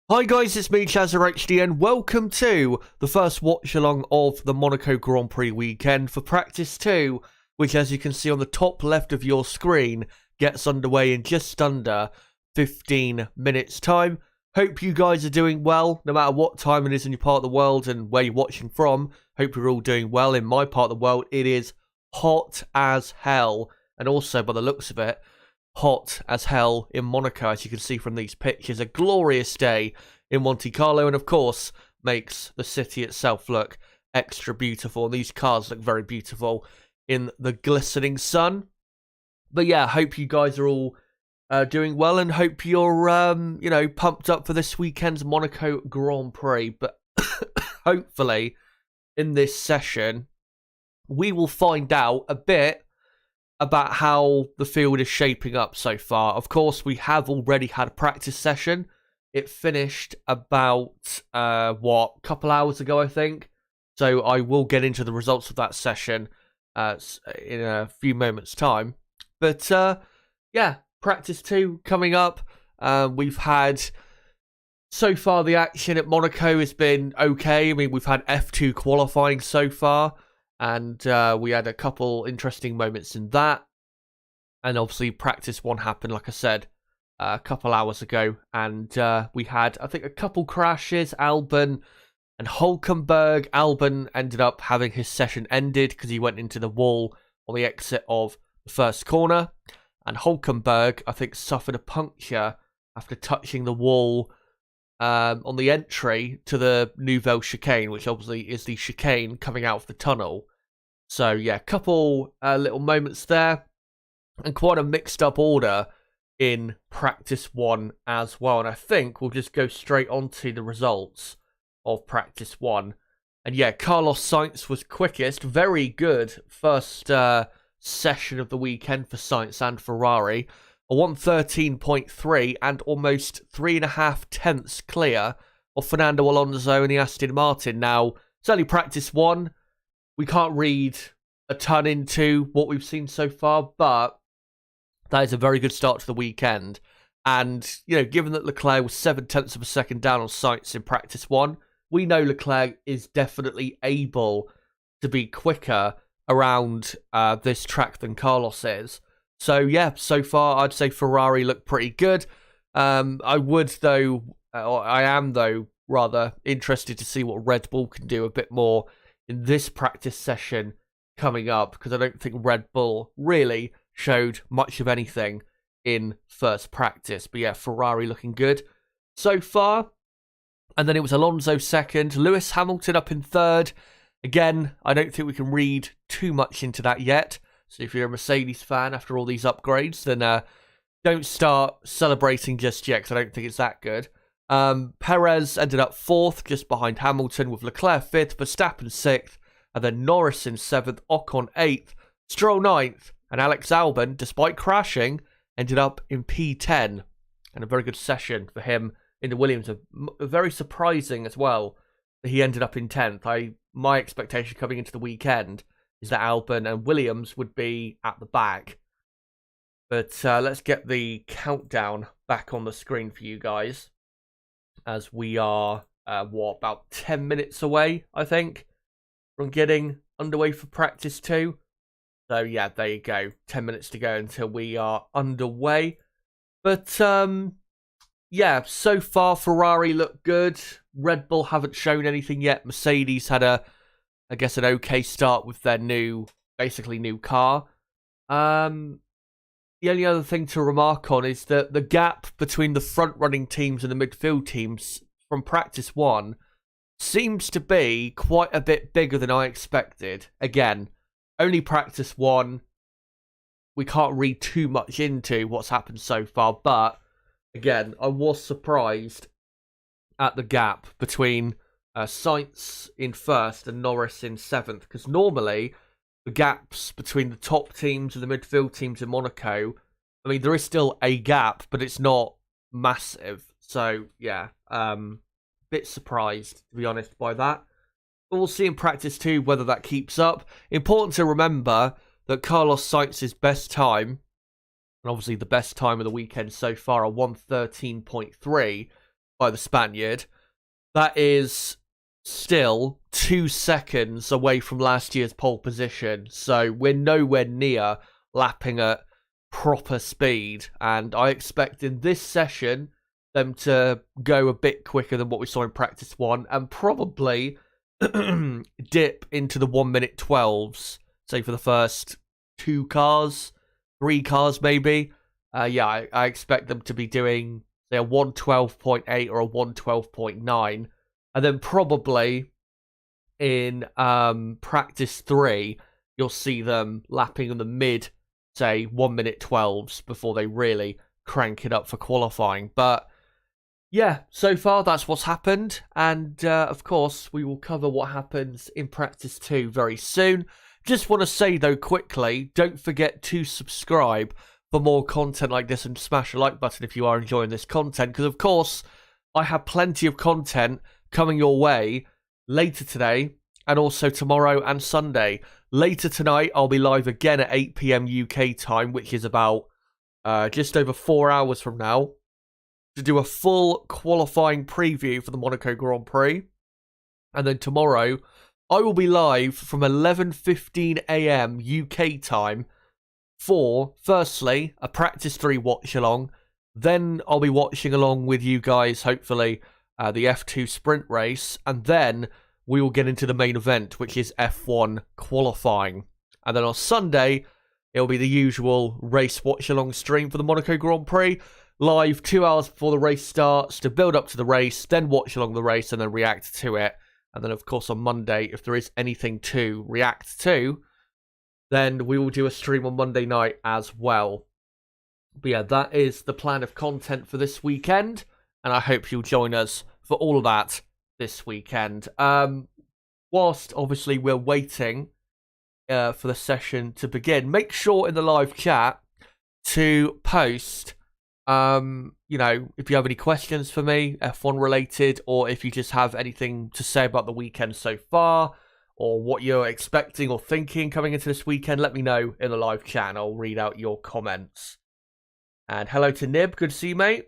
Hi guys, it's me, ChazzaHD, and welcome to the first watch-along of the Monaco Grand Prix weekend for Practice 2, which, as you can see on the top left of your screen, gets underway in just under 15 minutes' time. Hope you guys are doing well, no matter what time it is in your part of the world and where you're watching from. Hope you're all doing well. In my part of the world, it is hot as hell, and also, by the looks of it, hot as hell in Monaco, as you can see from these pictures. A glorious day in Monte Carlo, and of course makes the city itself look extra beautiful. And these cars look very beautiful in the glistening sun. But yeah, hope you guys are all doing well, and hope you're pumped up for this weekend's Monaco Grand Prix. But hopefully in this session we will find out a bit about how the field is shaping up so far. Of course, we have already had a practice session. It finished about, couple hours ago, I think. So I will get into the results of that session in a few moments' time. But, yeah, practice 2 coming up. We've had, so far, the action at Monaco has been okay. I mean, we've had F2 qualifying so far. And we had a couple interesting moments in that. And obviously practice 1 happened, like I said, a couple hours ago. And we had, I think, a couple crashes. Albon and Hulkenberg. Albon ended up having his session ended because he went into the wall on the exit of the first corner. And Hulkenberg, I think, suffered a puncture after touching the wall on the entry to the Nouvelle chicane, which obviously is the chicane coming out of the tunnel. So yeah, couple little moments there, and quite a mixed up order in practice 1 as well. And I think we'll just go straight on to the results of practice 1. And yeah, Carlos Sainz was quickest. Very good first session of the weekend for Sainz and Ferrari. A 113.3 and almost 3.5 tenths clear of Fernando Alonso and the Aston Martin. Now, it's only practice 1. We can't read a ton into what we've seen so far, but that is a very good start to the weekend. And, you know, given that Leclerc was 7 tenths of a second down on Sainz in practice 1, we know Leclerc is definitely able to be quicker around this track than Carlos is. So, yeah, so far, I'd say Ferrari look pretty good. I am, rather, interested to see what Red Bull can do a bit more in this practice session coming up, because I don't think Red Bull really showed much of anything in first practice. But, yeah, Ferrari looking good so far. And then it was Alonso second, Lewis Hamilton up in third. Again, I don't think we can read too much into that yet. So if you're a Mercedes fan after all these upgrades, then don't start celebrating just yet, because I don't think it's that good. Perez ended up 4th, just behind Hamilton, with Leclerc 5th, Verstappen 6th, and then Norris in 7th, Ocon 8th, Stroll 9th, and Alex Albon, despite crashing, ended up in P10. And a very good session for him in the Williams. Very surprising as well that he ended up in 10th. My expectation coming into the weekend is that Albon and Williams would be at the back. But let's get the countdown back on the screen for you guys, as we are, about 10 minutes away, I think, from getting underway for practice 2. So yeah, there you go. 10 minutes to go until we are underway. But yeah, so far Ferrari look good. Red Bull haven't shown anything yet. Mercedes had an okay start with their basically new car. The only other thing to remark on is that the gap between the front-running teams and the midfield teams from practice 1 seems to be quite a bit bigger than I expected. Again, only practice 1. We can't read too much into what's happened so far, but again, I was surprised at the gap between Sainz in 1st and Norris in 7th, because normally the gaps between the top teams and the midfield teams in Monaco, I mean, there is still a gap, but it's not massive. So, yeah, bit surprised, to be honest, by that. But we'll see in practice 2 whether that keeps up. Important to remember that Carlos Sainz's best time, and obviously the best time of the weekend so far, a 113.3, by the Spaniard. That is still 2 seconds away from last year's pole position. So we're nowhere near lapping at proper speed. And I expect in this session them to go a bit quicker than what we saw in practice 1 and probably dip into the 1 minute 12s, say for the first 3 cars maybe. I expect them to be doing, say, a 112.8 or a 112.9, and then probably in practice 3 you'll see them lapping in the mid, say, 1 minute 12s before they really crank it up for qualifying. But yeah, so far that's what's happened, and of course we will cover what happens in practice 2 very soon. Just want to say though quickly, don't forget to subscribe for more content like this and smash the like button if you are enjoying this content, because of course I have plenty of content coming your way later today and also tomorrow and Sunday. Later tonight I'll be live again at 8 PM UK time, which is about just over 4 hours from now, to do a full qualifying preview for the Monaco Grand Prix. And then tomorrow, I will be live from 11:15 AM UK time for, firstly, a practice 3 watch-along. Then I'll be watching along with you guys, hopefully, the F2 sprint race. And then we will get into the main event, which is F1 qualifying. And then on Sunday, it'll be the usual race watch-along stream for the Monaco Grand Prix. Live 2 hours before the race starts to build up to the race, then watch along the race and then react to it. And then, of course, on Monday, if there is anything to react to, then we will do a stream on Monday night as well. But yeah, that is the plan of content for this weekend, and I hope you'll join us for all of that this weekend. Whilst, obviously, we're waiting for the session to begin, make sure in the live chat to post if you have any questions for me, F1 related, or if you just have anything to say about the weekend so far, or what you're expecting or thinking coming into this weekend, let me know in the live chat and I'll read out your comments. And hello to Nib, good to see you, mate.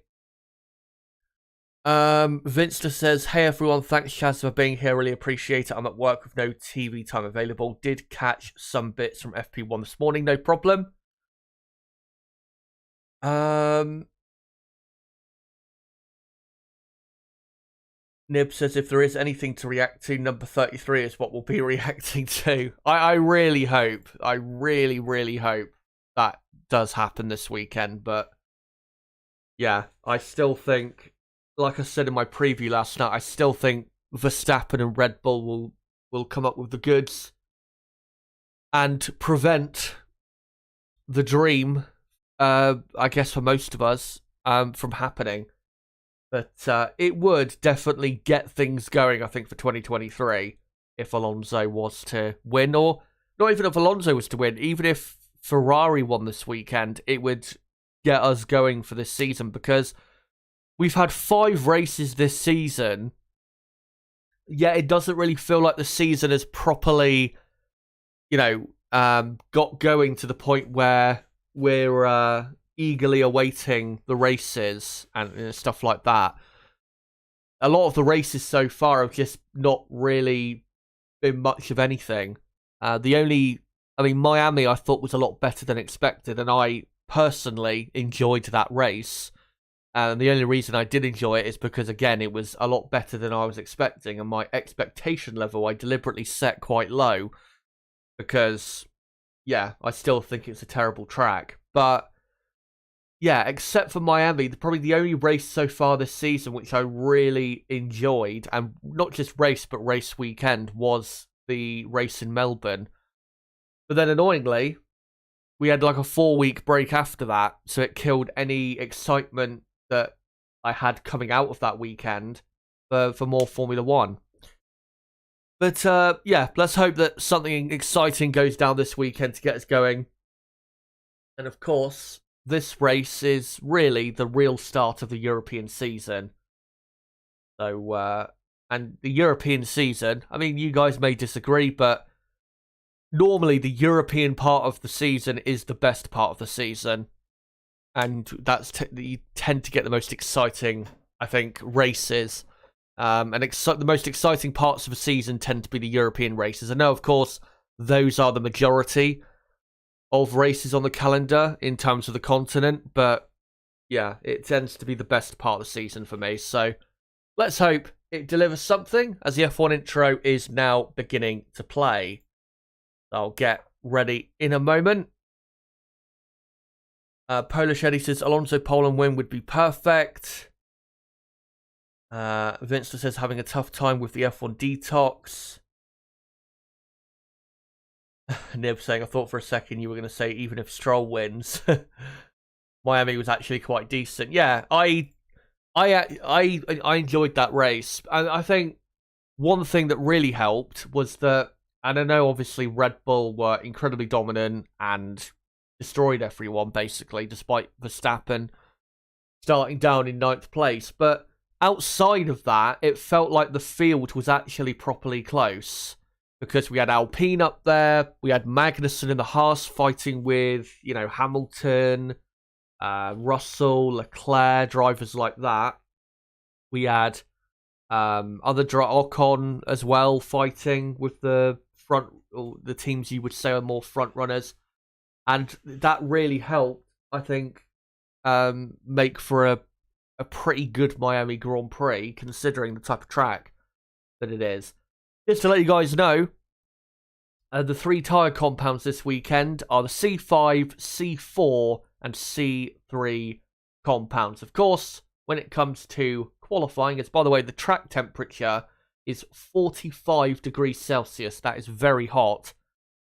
Vinster says, hey everyone, thanks Chaz for being here, really appreciate it. I'm at work with no TV time available. Did catch some bits from FP1 this morning, no problem. Nib says if there is anything to react to, number 33 is what we'll be reacting to. I really hope, I really hope that does happen this weekend. But yeah, I still think, like I said in my preview last night, I still think Verstappen and Red Bull will come up with the goods and prevent the dream, I guess for most of us, from happening. But it would definitely get things going, I think, for 2023 if Alonso was to win. Or not even if Alonso was to win, even if Ferrari won this weekend, it would get us going for this season, because we've had 5 races this season, yet it doesn't really feel like the season has properly, got going to the point where we're eagerly awaiting the races and stuff like that. A lot of the races so far have just not really been much of anything. Miami I thought was a lot better than expected, and I personally enjoyed that race. And the only reason I did enjoy it is because, again, it was a lot better than I was expecting, and my expectation level I deliberately set quite low because, yeah, I still think it's a terrible track. But yeah, except for Miami, probably the only race so far this season which I really enjoyed, and not just race, but race weekend, was the race in Melbourne. But then, annoyingly, we had like a 4-week break after that, so it killed any excitement that I had coming out of that weekend for more Formula 1. But yeah, let's hope that something exciting goes down this weekend to get us going. And of course, this race is really the real start of the European season. So, and the European season, I mean, you guys may disagree, but normally the European part of the season is the best part of the season. And that's you tend to get the most exciting I think, races. And the most exciting parts of a season tend to be the European races. I know, of course, those are the majority of races on the calendar in terms of the continent, but yeah, it tends to be the best part of the season for me. So let's hope it delivers something, as the F1 intro is now beginning to play. I'll get ready in a moment. Polish Eddie says Alonso pole and win would be perfect. Vince says having a tough time with the F1 detox. Nib saying, I thought for a second you were going to say even if Stroll wins. Miami was actually quite decent. Yeah, I enjoyed that race. I think one thing that really helped was that, and I know obviously Red Bull were incredibly dominant and destroyed everyone basically, despite Verstappen starting down in 9th place. But outside of that, it felt like the field was actually properly close. Because we had Alpine up there, we had Magnussen in the Haas fighting with, Hamilton, Russell, Leclerc, drivers like that. We had Ocon as well fighting with the teams you would say are more front runners, and that really helped, I think, make for a pretty good Miami Grand Prix considering the type of track that it is. Just to let you guys know, the 3 tyre compounds this weekend are the C5, C4, and C3 compounds. Of course, when it comes to qualifying, it's, by the way, the track temperature is 45 degrees Celsius. That is very hot,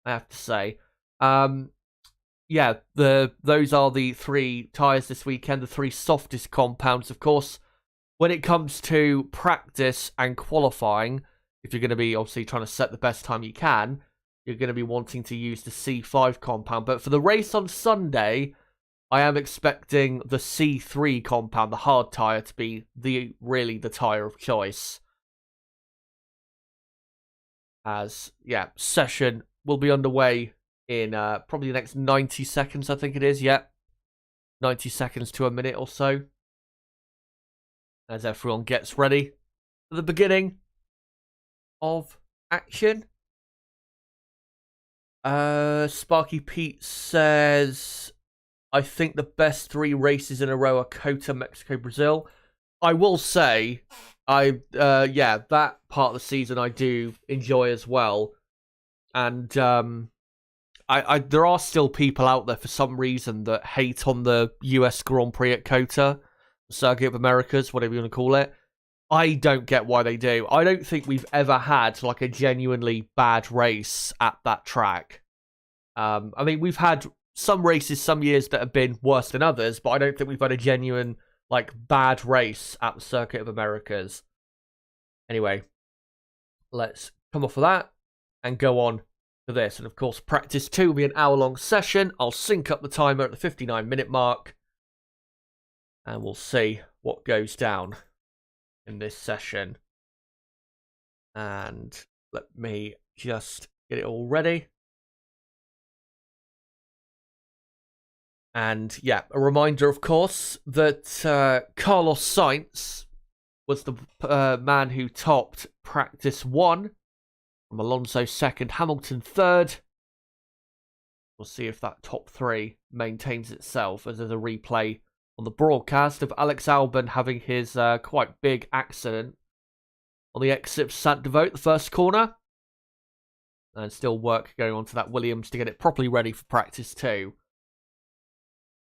I have to say. Yeah, those are the 3 tyres this weekend, the 3 softest compounds. Of course, when it comes to practice and qualifying, if you're going to be obviously trying to set the best time you can, you're going to be wanting to use the C5 compound. But for the race on Sunday, I am expecting the C3 compound, the hard tyre, to be really the tyre of choice. As, yeah, session will be underway in probably the next 90 seconds, I think it is. Yeah, 90 seconds to a minute or so. As everyone gets ready for the beginning of action. Sparky Pete says, I think the best 3 races in a row are COTA, Mexico, Brazil. I will say, yeah, that part of the season I do enjoy as well. And there are still people out there for some reason that hate on the US Grand Prix at COTA, Circuit of Americas, whatever you want to call it. I don't get why they do. I don't think we've ever had like a genuinely bad race at that track. I mean, we've had some races some years that have been worse than others, but I don't think we've had a genuine like bad race at the Circuit of Americas. Anyway, let's come off of that and go on to this. And of course, practice 2 will be an hour-long session. I'll sync up the timer at the 59-minute mark, and we'll see what goes down in this session. And let me just get it all ready. And yeah, a reminder, of course, that Carlos Sainz was the man who topped practice 1, from Alonso 2nd, Hamilton 3rd. We'll see if that top 3 maintains itself, as there's a replay on the broadcast of Alex Albon having his quite big accident on the exit of Saint-Devote, the first corner. And still work going on to that Williams to get it properly ready for practice 2.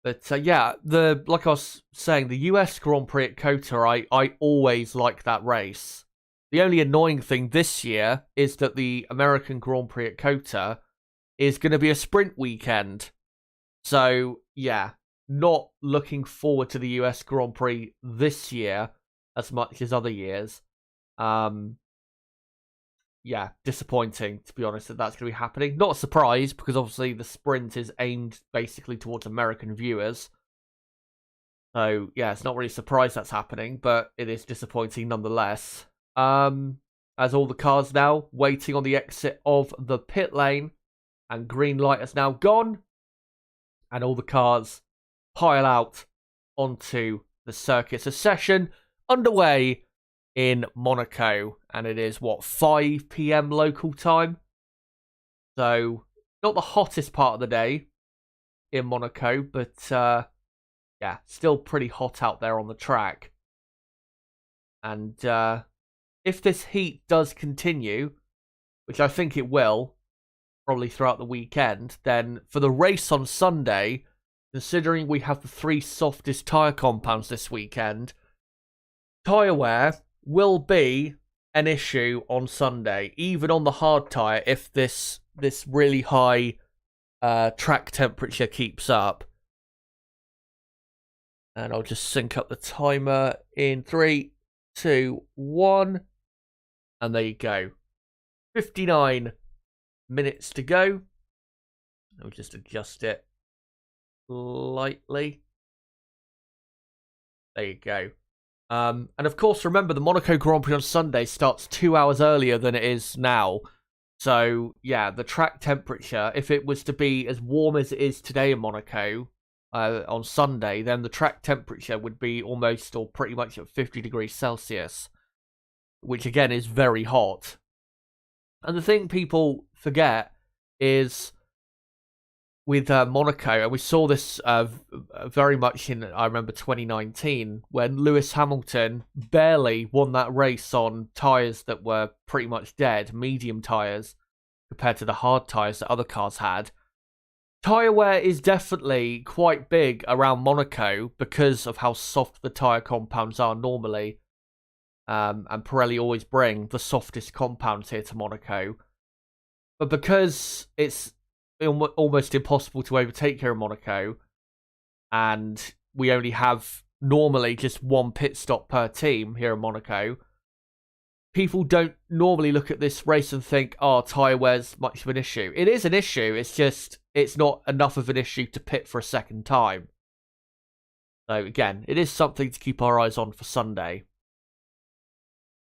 But yeah, like I was saying, the US Grand Prix at COTA, I always like that race. The only annoying thing this year is that the American Grand Prix at COTA is going to be a sprint weekend. So yeah, not looking forward to the US Grand Prix this year as much as other years. Yeah, disappointing, to be honest, that that's going to be happening. Not a surprise, because obviously the sprint is aimed basically towards American viewers. So, yeah, it's not really a surprise that's happening, but it is disappointing nonetheless. As all the cars now waiting on the exit of the pit lane, and green light has now gone, and all the cars pile out onto the circuit. So, session underway in Monaco, and it is, 5 p.m. local time? So, not the hottest part of the day in Monaco, but yeah, still pretty hot out there on the track. And if this heat does continue, which I think it will, probably throughout the weekend, then for the race on Sunday, considering we have the 3 softest tyre compounds this weekend, tyre wear will be an issue on Sunday, even on the hard tyre, if this really high track temperature keeps up. And I'll just sync up the timer in 3, 2, 1. And there you go. 59 minutes to go. I'll just adjust it slightly. There you go. And of course, remember, the Monaco Grand Prix on Sunday starts 2 hours earlier than it is now. So, yeah, the track temperature, if it was to be as warm as it is today in Monaco on Sunday, then the track temperature would be almost or pretty much at 50 degrees Celsius, which again is very hot. And the thing people forget is with Monaco, and we saw this very much in, I remember, 2019, when Lewis Hamilton barely won that race on tyres that were pretty much dead, medium tyres, compared to the hard tyres that other cars had. Tyre wear is definitely quite big around Monaco because of how soft the tyre compounds are normally. And Pirelli always bring the softest compounds here to Monaco. But because it's almost impossible to overtake here in Monaco, and we only have normally just 1 pit stop per team here in Monaco, people don't normally look at this race and think, oh, tyre wear's much of an issue. It is an issue, it's just, it's not enough of an issue to pit for a second time. So again, it is something to keep our eyes on for Sunday.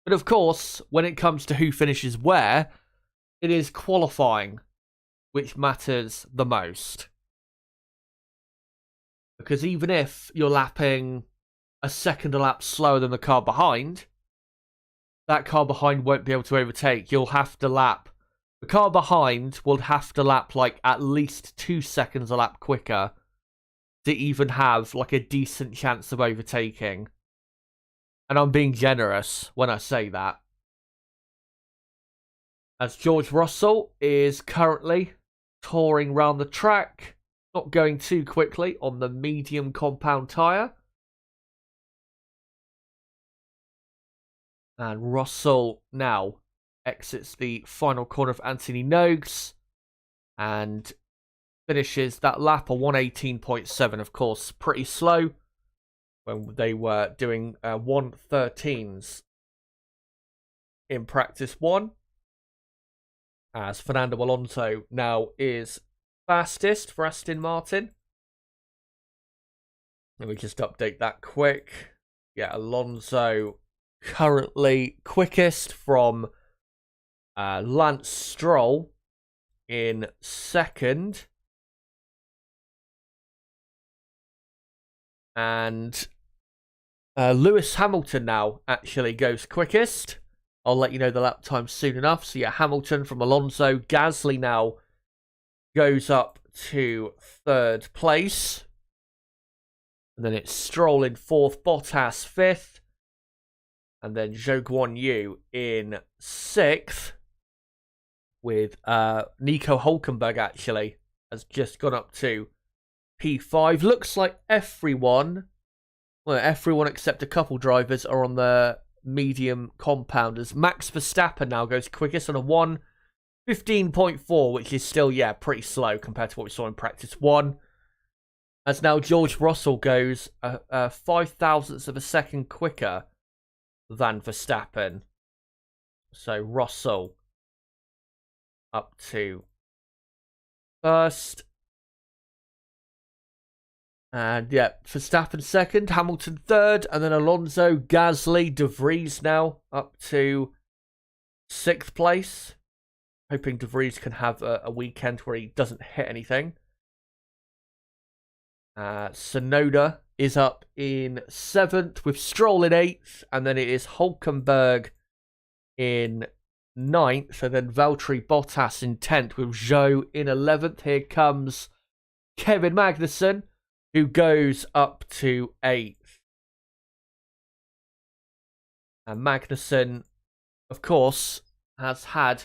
But of course, when it comes to who finishes where, it is qualifying which matters the most. Because even if you're lapping a second a lap slower than the car behind, that car behind won't be able to overtake. You'll have to lap. The car behind will have to lap like at least 2 seconds a lap quicker to even have like a decent chance of overtaking. And I'm being generous when I say that. As George Russell is currently touring round the track, not going too quickly on the medium compound tyre. And Russell now exits the final corner of Anthony Nogues and finishes that lap, a 1:18.7, of course, pretty slow when they were doing 1:13s in practice 1. As Fernando Alonso now is fastest for Aston Martin. Let me just update that quick. Yeah, Alonso currently quickest from Lance Stroll in second. And Lewis Hamilton now actually goes quickest. I'll let you know the lap time soon enough. So yeah, Hamilton from Alonso. Gasly now goes up to 3rd place. And then it's Stroll in 4th, Bottas 5th. And then Zhou Guanyu in 6th. With Nico Hülkenberg actually has just gone up to P5. Looks like everyone except a couple drivers are on the medium compounders. Max Verstappen now goes quickest on a 1:15.4, which is still, yeah, pretty slow compared to what we saw in practice 1. As now George Russell goes 5,000ths of a second quicker than Verstappen. So Russell up to 1st. And yeah, Verstappen 2nd, Hamilton 3rd, and then Alonso, Gasly, De Vries now up to 6th place. Hoping De Vries can have a weekend where he doesn't hit anything. Tsunoda is up in 7th with Stroll in 8th, and then it is Hulkenberg in 9th, and then Valtteri Bottas in 10th with Zhou in 11th. Here comes Kevin Magnussen, who goes up to 8th. And Magnussen, of course, has had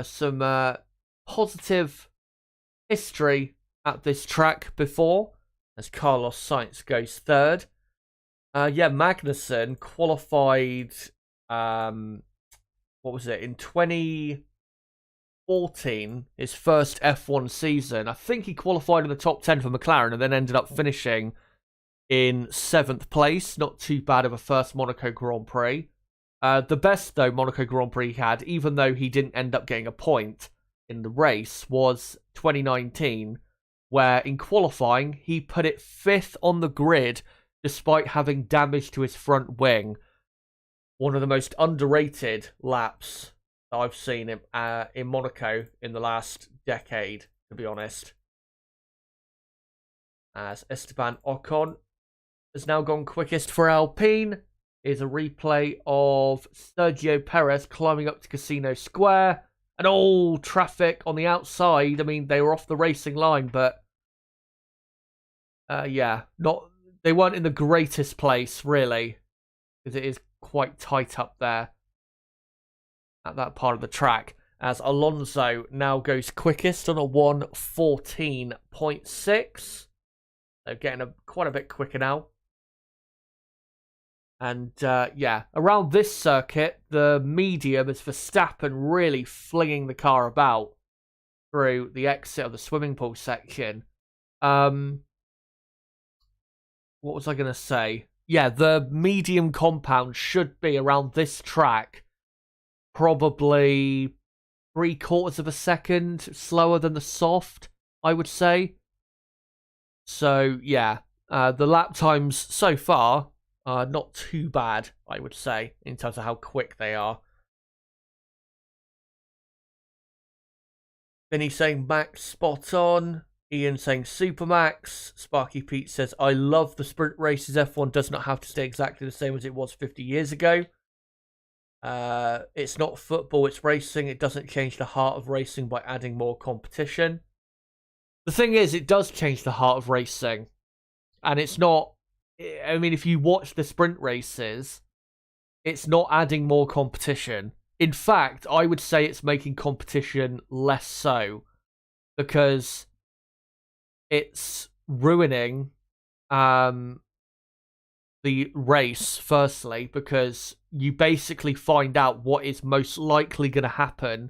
some positive history at this track before, as Carlos Sainz goes 3rd. Magnussen qualified, what was it, in 2014, his first F1 season. I think he qualified in the top 10 for McLaren and then ended up finishing in 7th place. Not too bad of a first Monaco Grand Prix. The best, though, Monaco Grand Prix had, even though he didn't end up getting a point in the race, was 2019, where in qualifying, he put it 5th on the grid despite having damage to his front wing. One of the most underrated laps that I've seen in Monaco in the last decade, to be honest. As Esteban Ocon has now gone quickest for Alpine. Here's a replay of Sergio Perez climbing up to Casino Square. And all traffic on the outside. I mean, they were off the racing line, but they weren't in the greatest place, really, because it is quite tight up there at that part of the track. As Alonso now goes quickest on a 1:14.6. So getting quite a bit quicker now. And, around this circuit, the medium is Verstappen really flinging the car about through the exit of the swimming pool section. What was I going to say? Yeah, the medium compound should be around this track probably 3/4 of a second slower than the soft, I would say. So, yeah, the lap times so far not too bad, I would say, in terms of how quick they are. Vinny saying Max spot on. Ian saying Supermax. Sparky Pete says, I love the sprint races. F1 does not have to stay exactly the same as it was 50 years ago. It's not football, it's racing. It doesn't change the heart of racing by adding more competition. The thing is, it does change the heart of racing. And it's not... I mean, if you watch the sprint races, it's not adding more competition. In fact, I would say it's making competition less so, because it's ruining the race, firstly, because you basically find out what is most likely going to happen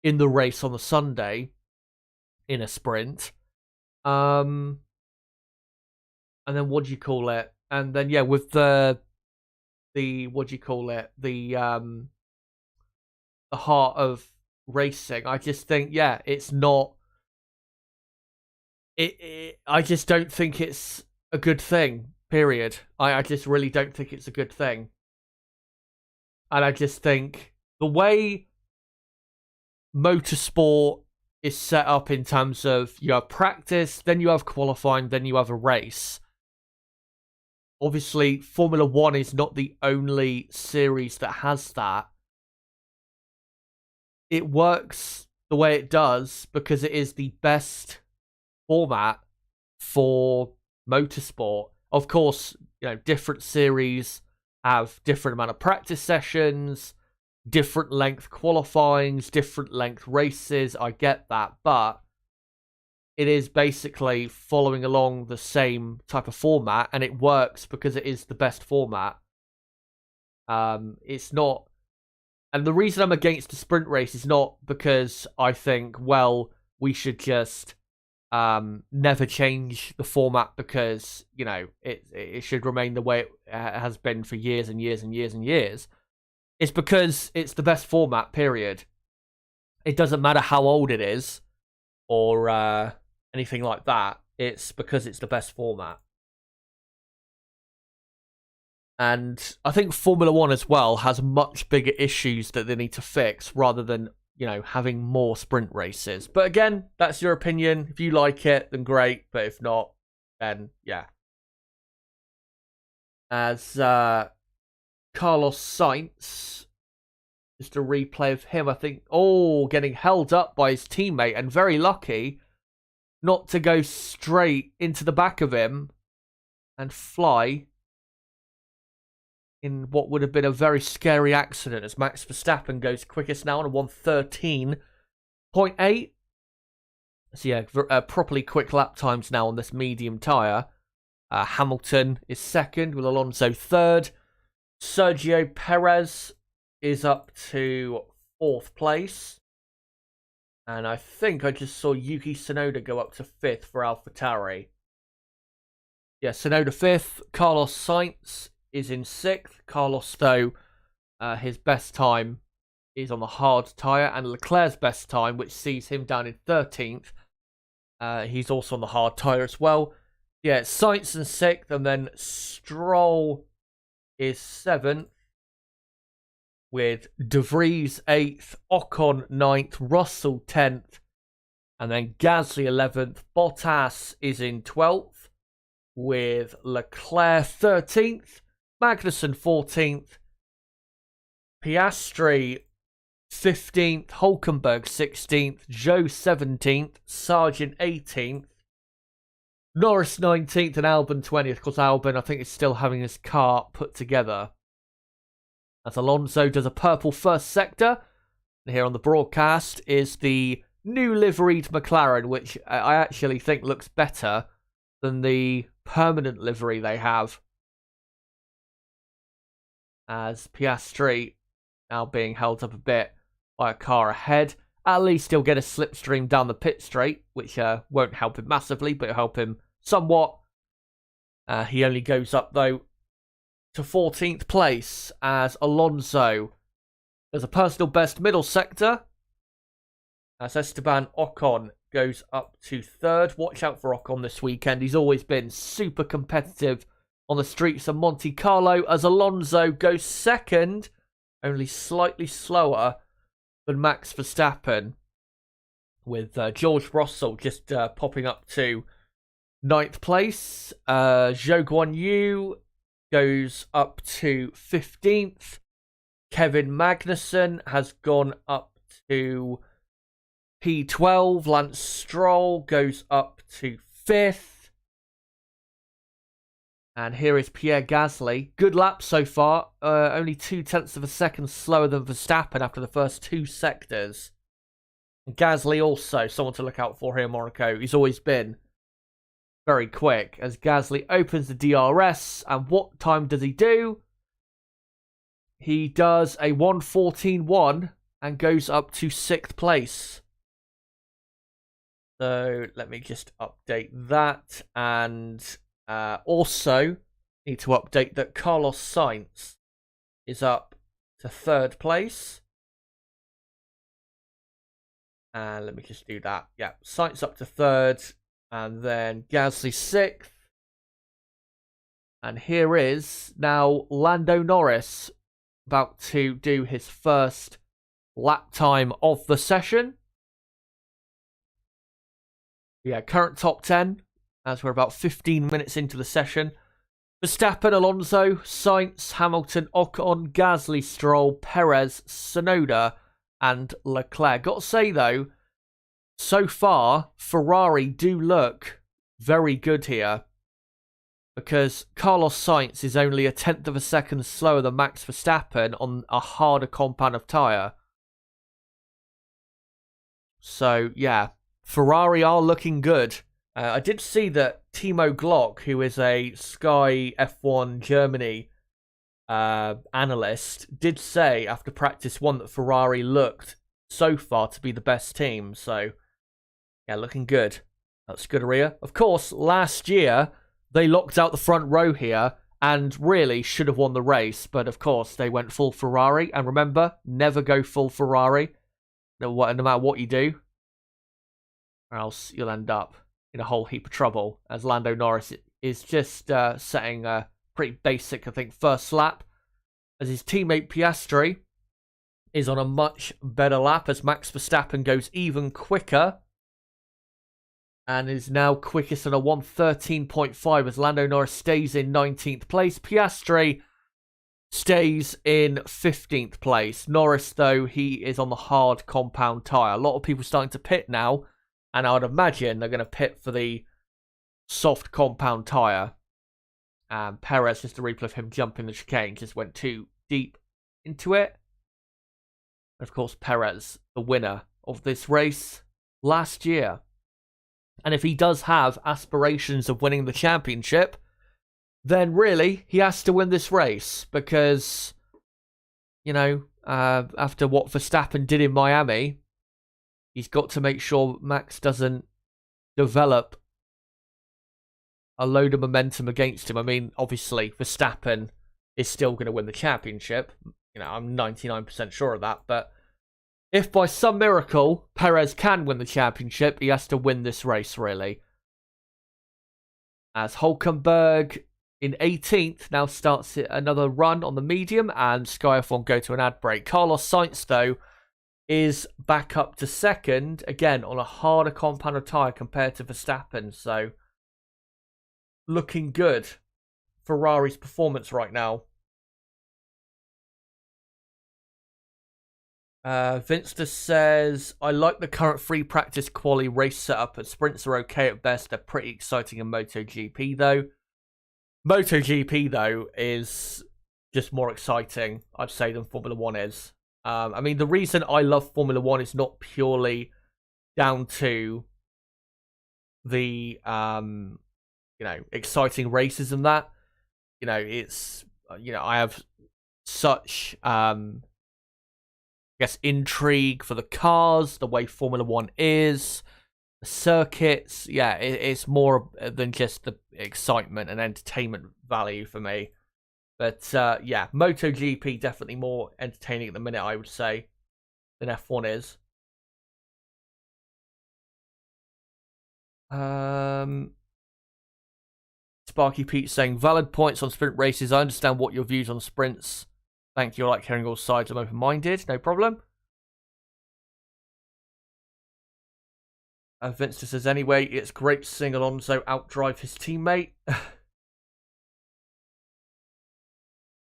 in the race on the Sunday in a sprint. And then what do you call it? And then with the what do you call it? The heart of racing. I just think it's not. I just don't think it's a good thing. Period. I just really don't think it's a good thing. And I just think the way motorsport is set up in terms of you have practice, then you have qualifying, then you have a race. Obviously, Formula 1 is not the only series that has that. It works the way it does because it is the best format for motorsport. Of course, different series have different amount of practice sessions, different length qualifyings, different length races. I get that, but it is basically following along the same type of format, and it works because it is the best format. It's not... And the reason I'm against the sprint race is not because I think, we should just never change the format because, it should remain the way it has been for years and years and years and years. It's because it's the best format, period. It doesn't matter how old it is or anything like that. It's because it's the best format. And I think Formula 1 as well has much bigger issues that they need to fix rather than, having more sprint races. But again, that's your opinion. If you like it, then great. But if not, then as Carlos Sainz, just a replay of him, I think, getting held up by his teammate and very lucky not to go straight into the back of him and fly in what would have been a very scary accident, as Max Verstappen goes quickest now on a 1:13.8. So yeah, properly quick lap times now on this medium tyre. Hamilton is second with Alonso third. Sergio Perez is up to fourth place. And I think I just saw Yuki Tsunoda go up to fifth for AlphaTauri. Yeah, Tsunoda fifth. Carlos Sainz is in sixth. Carlos, though, his best time is on the hard tyre. And Leclerc's best time, which sees him down in 13th, he's also on the hard tyre as well. Yeah, Sainz in sixth, and then Stroll is seventh, with De Vries 8th, Ocon 9th, Russell 10th, and then Gasly 11th. Bottas is in 12th, with Leclerc 13th, Magnussen 14th, Piastri 15th, Hulkenberg 16th, Zhou 17th, Sargent 18th, Norris 19th, and Albon 20th. Of course, Albon, I think, is still having his car put together, as Alonso does a purple first sector. And here on the broadcast is the new liveried McLaren, which I actually think looks better than the permanent livery they have, as Piastri now being held up a bit by a car ahead. At least he'll get a slipstream down the pit straight, which won't help him massively, but it'll help him somewhat. He only goes up, though, to 14th place, as Alonso does a personal best middle sector, as Esteban Ocon goes up to third. Watch out for Ocon this weekend. He's always been super competitive on the streets of Monte Carlo, as Alonso goes second, only slightly slower than Max Verstappen, with George Russell just popping up to 9th place. Zhou Guanyu goes up to 15th. Kevin Magnussen has gone up to P12. Lance Stroll goes up to 5th. And here is Pierre Gasly. Good lap so far. Only 0.2 of a second slower than Verstappen after the first two sectors. And Gasly also someone to look out for here in Monaco. He's always been very quick, as Gasly opens the DRS. And what time does he do? He does a 1:14.1 and goes up to 6th place. So let me just update that. And also need to update that Carlos Sainz is up to 3rd place. And let me just do that. Yeah, Sainz up to 3rd. And then Gasly 6th. And here is now Lando Norris about to do his first lap time of the session. Yeah, current top 10, as we're about 15 minutes into the session. Verstappen, Alonso, Sainz, Hamilton, Ocon, Gasly, Stroll, Perez, Tsunoda, and Leclerc. Got to say, though, so far, Ferrari do look very good here, because Carlos Sainz is only 1/10 of a second slower than Max Verstappen on a harder compound of tyre. So, yeah, Ferrari are looking good. I did see that Timo Glock, who is a Sky F1 Germany analyst, did say after practice one that Ferrari looked so far to be the best team. So, yeah, looking good at Scuderia. Of course, last year they locked out the front row here and really should have won the race. But of course, they went full Ferrari. And remember, never go full Ferrari, no matter what you do, or else you'll end up in a whole heap of trouble, as Lando Norris is just setting a pretty basic, I think, first lap, as his teammate Piastri is on a much better lap, as Max Verstappen goes even quicker and is now quickest on a 1:13.5 as Lando Norris stays in 19th place. Piastri stays in 15th place. Norris, though, he is on the hard compound tyre. A lot of people starting to pit now, and I would imagine they're going to pit for the soft compound tyre. Perez, just a replay of him jumping the chicane, just went too deep into it. And of course, Perez, the winner of this race last year. And if he does have aspirations of winning the championship, then really he has to win this race because, you know, after what Verstappen did in Miami, he's got to make sure Max doesn't develop a load of momentum against him. I mean, obviously, Verstappen is still going to win the championship. You know, I'm 99% sure of that. But if by some miracle Perez can win the championship, he has to win this race, really. As Hulkenberg in 18th now starts another run on the medium, and Sky F1 go to an ad break. Carlos Sainz, though, is back up to second, again, on a harder compound tyre compared to Verstappen. So, looking good. Ferrari's performance right now. Vinster says, I like the current free practice quali race setup, and sprints are okay at best. They're pretty exciting in MotoGP, though. MotoGP, though, is just more exciting, I'd say, than Formula 1 is. I mean, the reason I love Formula 1 is not purely down to the, exciting races and that. You know, it's, I have such, intrigue for the cars, the way Formula 1 is, the circuits. Yeah, it's more than just the excitement and entertainment value for me. But, MotoGP definitely more entertaining at the minute, I would say, than F1 is. Sparky Pete saying, valid points on sprint races. I understand what your views on sprints. Thank you. I like hearing all sides. I'm open-minded. No problem. Vince says, anyway, it's great seeing Alonso outdrive his teammate.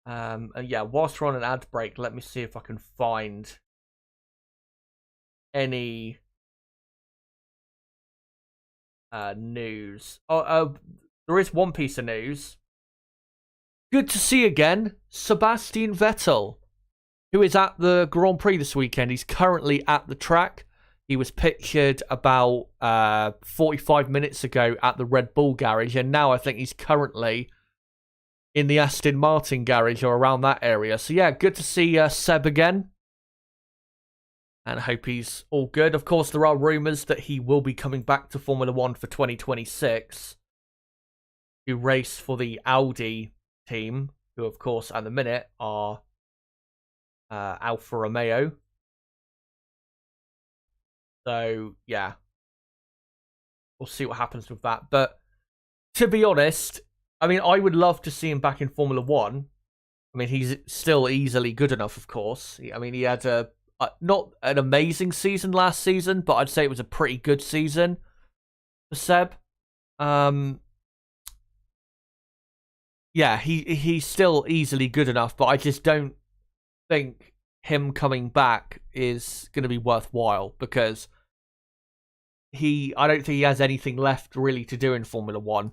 And yeah, whilst we're on an ad break, let me see if I can find any news. There is one piece of news. Good to see again, Sebastian Vettel, who is at the Grand Prix this weekend. He's currently at the track. He was pictured about 45 minutes ago at the Red Bull garage, and now I think he's currently in the Aston Martin garage or around that area. So yeah, good to see Seb again. And I hope he's all good. Of course, there are rumours that he will be coming back to Formula 1 for 2026 to race for the Audi team, who of course at the minute are Alfa Romeo. So yeah, we'll see what happens with that. But to be honest, I mean, I would love to see him back in Formula 1. I mean, he's still easily good enough, of course. I mean, he had not an amazing season last season, but I'd say it was a pretty good season for Seb. Yeah, he's still easily good enough, but I just don't think him coming back is going to be worthwhile because I don't think he has anything left really to do in Formula 1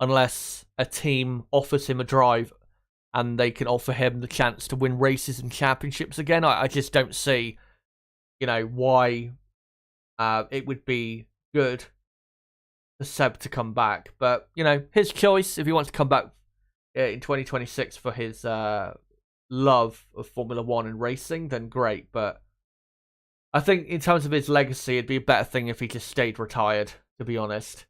unless a team offers him a drive and they can offer him the chance to win races and championships again. I just don't see, why it would be good for Seb to come back. But, his choice, if he wants to come back in 2026 for his love of Formula 1 and racing, then great. But I think in terms of his legacy, it'd be a better thing if he just stayed retired, to be honest.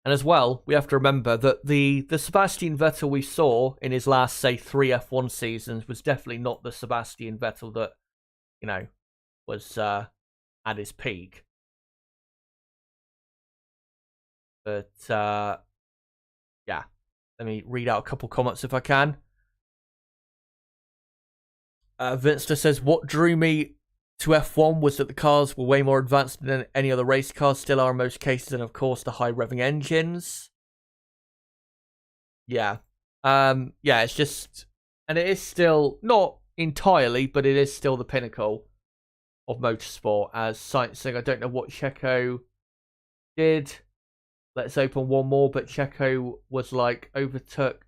And as well, we have to remember that the Sebastian Vettel we saw in his last, say, 3 F1 seasons was definitely not the Sebastian Vettel that, was at his peak. But, yeah. Let me read out a couple comments if I can. Vinster says, what drew me to F1 was that the cars were way more advanced than any other race cars still are in most cases, and of course the high revving engines. Yeah. Yeah, it's just, and it is still not entirely, but it is still the pinnacle of motorsport as Sainz. I don't know what Checo did. Let's open one more, but Checo was like overtake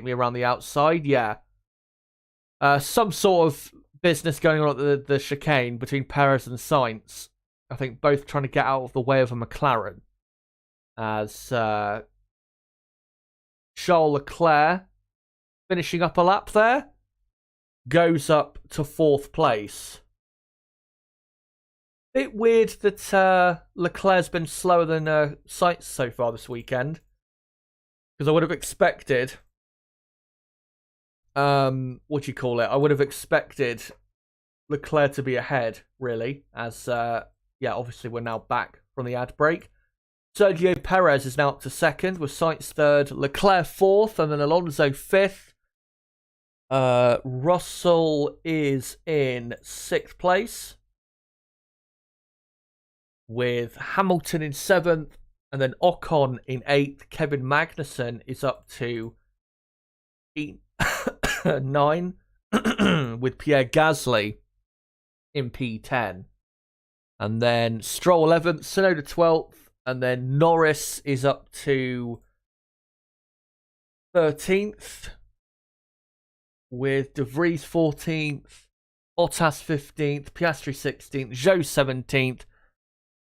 me around the outside. Yeah. Some sort of business going on at the chicane between Perez and Sainz. I think both trying to get out of the way of a McLaren. As Charles Leclerc, finishing up a lap there, goes up to 4th place. Bit weird that Leclerc's been slower than Sainz so far this weekend. Because I would have expected... what do you call it? I would have expected Leclerc to be ahead, really. As, yeah, obviously we're now back from the ad break. Sergio Perez is now up to 2nd, with Sainz 3rd, Leclerc 4th, and then Alonso 5th. Russell is in 6th place, with Hamilton in 7th, and then Ocon in 8th. Kevin Magnussen is up to 9, with Pierre Gasly in P10. And then Stroll 11th, Tsunoda 12th, and then Norris is up to 13th, with De Vries 14th, Bottas 15th, Piastri 16th, Zhou 17th,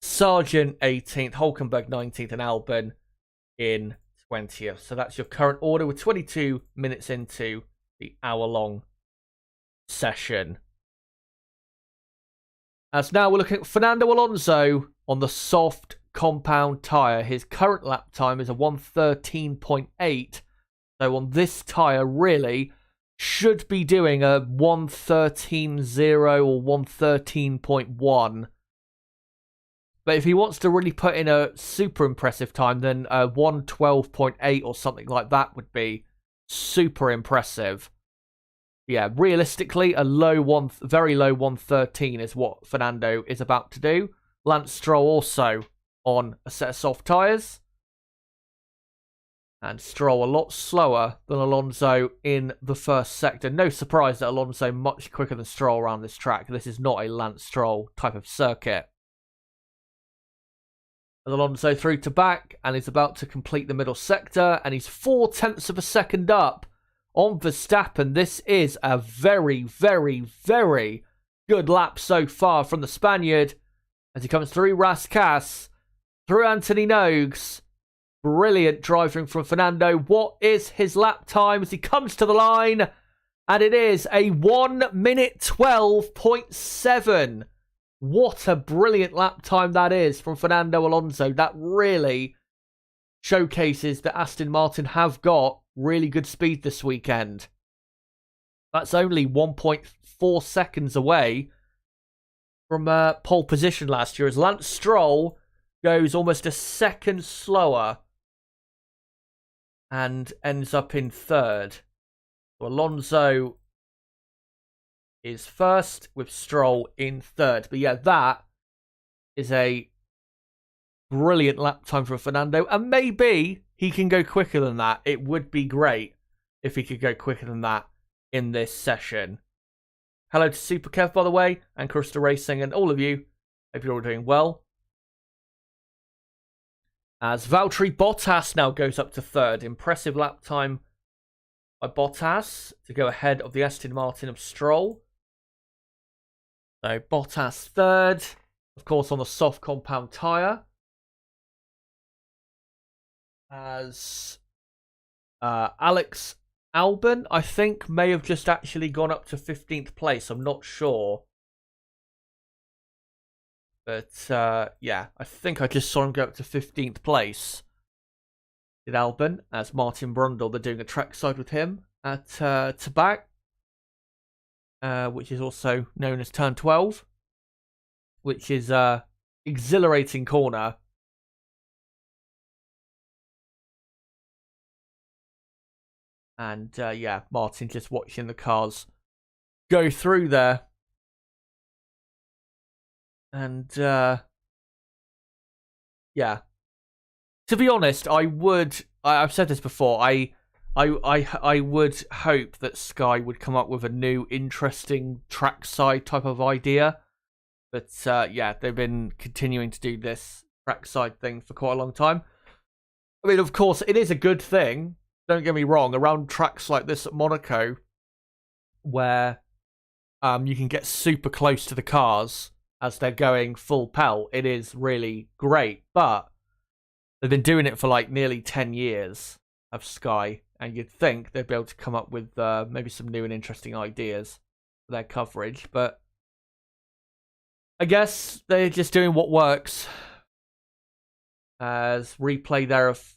Sargent 18th, Hulkenberg 19th, and Albon in 20th. So that's your current order. We're 22 minutes into the hour-long session. As now we're looking at Fernando Alonso on the soft compound tyre. His current lap time is a 1:13.8. So on this tyre, really should be doing a 1:13.0 or 1:13.1. But if he wants to really put in a super impressive time, then a 1:12.8 or something like that would be super impressive. Yeah, realistically, a very low 1:13 is what Fernando is about to do. Lance Stroll also on a set of soft tyres. And Stroll a lot slower than Alonso in the first sector. No surprise that Alonso much quicker than Stroll around this track. This is not a Lance Stroll type of circuit. And Alonso through to back and is about to complete the middle sector. And he's 0.4 of a second up on Verstappen. This is a very, very, very good lap so far from the Spaniard. As he comes through Rascasse, through Anthony Nogues. Brilliant driving from Fernando. What is his lap time as he comes to the line? And it is a 1:12.7. What a brilliant lap time that is from Fernando Alonso. That really showcases that Aston Martin have got really good speed this weekend. That's only 1.4 seconds away from pole position last year, as Lance Stroll goes almost a second slower and ends up in 3rd. So Alonso is 1st with Stroll in 3rd. But yeah, that is a brilliant lap time for Fernando. And maybe he can go quicker than that. It would be great if he could go quicker than that in this session. Hello to Super Kev, by the way, and Crystal Racing, and all of you. Hope you're all doing well. As Valtteri Bottas now goes up to 3rd. Impressive lap time by Bottas to go ahead of the Aston Martin of Stroll. So Bottas 3rd, of course, on the soft compound tyre. As Alex Albon, I think, may have just actually gone up to 15th place. I'm not sure. But, yeah, I think I just saw him go up to 15th place. Did Albon, as Martin Brundle, they're doing a trackside with him at Tabak, which is also known as Turn 12, which is exhilarating corner. And, yeah, Martin just watching the cars go through there. And, yeah. To be honest, I've said this before, I would hope that Sky would come up with a new interesting trackside type of idea. But, yeah, they've been continuing to do this trackside thing for quite a long time. I mean, of course, it is a good thing. Don't get me wrong. Around tracks like this at Monaco, where you can get super close to the cars as they're going full pelt, it is really great. But they've been doing it for like nearly 10 years of Sky, and you'd think they'd be able to come up with maybe some new and interesting ideas for their coverage. But I guess they're just doing what works. As replay there of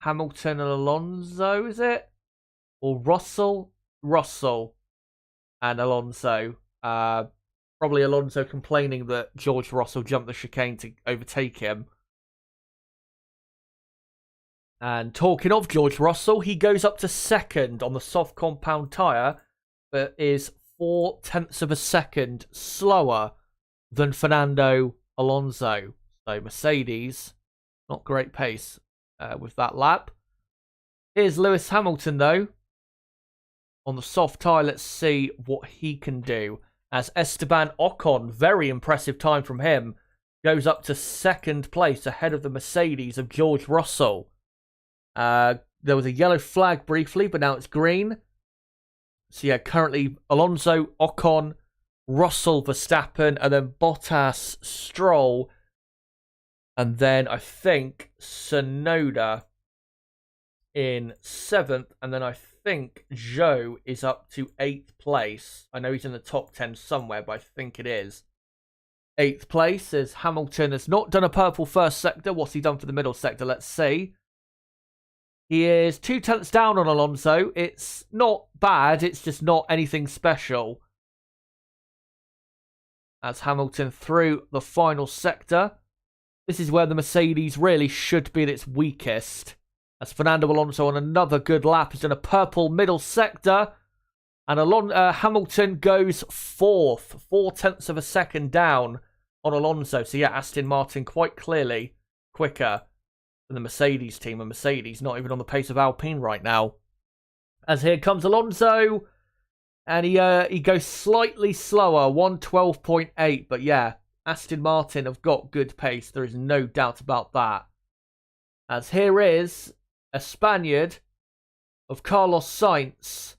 Hamilton and Alonso, is it? Or Russell? Russell and Alonso. Probably Alonso complaining that George Russell jumped the chicane to overtake him. And talking of George Russell, he goes up to second on the soft compound tyre, but is 0.4 of a second slower than Fernando Alonso. So Mercedes, not great pace with that lap. Here's Lewis Hamilton, though. On the soft tyre, let's see what he can do. As Esteban Ocon, very impressive time from him, goes up to second place ahead of the Mercedes of George Russell. There was a yellow flag briefly, but now it's green. So yeah, currently Alonso, Ocon, Russell, Verstappen, and then Bottas, Stroll, and then I think Tsunoda in 7th, and then I think Zhou is up to 8th place. I know he's in the top 10 somewhere, but I think it is 8th place, as Hamilton has not done a purple first sector. What's he done for the middle sector? Let's see. He is 0.2 down on Alonso. It's not bad, it's just not anything special. As Hamilton through the final sector. This is where the Mercedes really should be at its weakest. As Fernando Alonso on another good lap has done a purple middle sector. And Hamilton goes 4th. 0.4 of a second down on Alonso. So yeah, Aston Martin quite clearly quicker than the Mercedes team. And Mercedes not even on the pace of Alpine right now. As here comes Alonso. And he goes slightly slower. 1:12.8. But yeah, Aston Martin have got good pace. There is no doubt about that. As here is a Spaniard of Carlos Sainz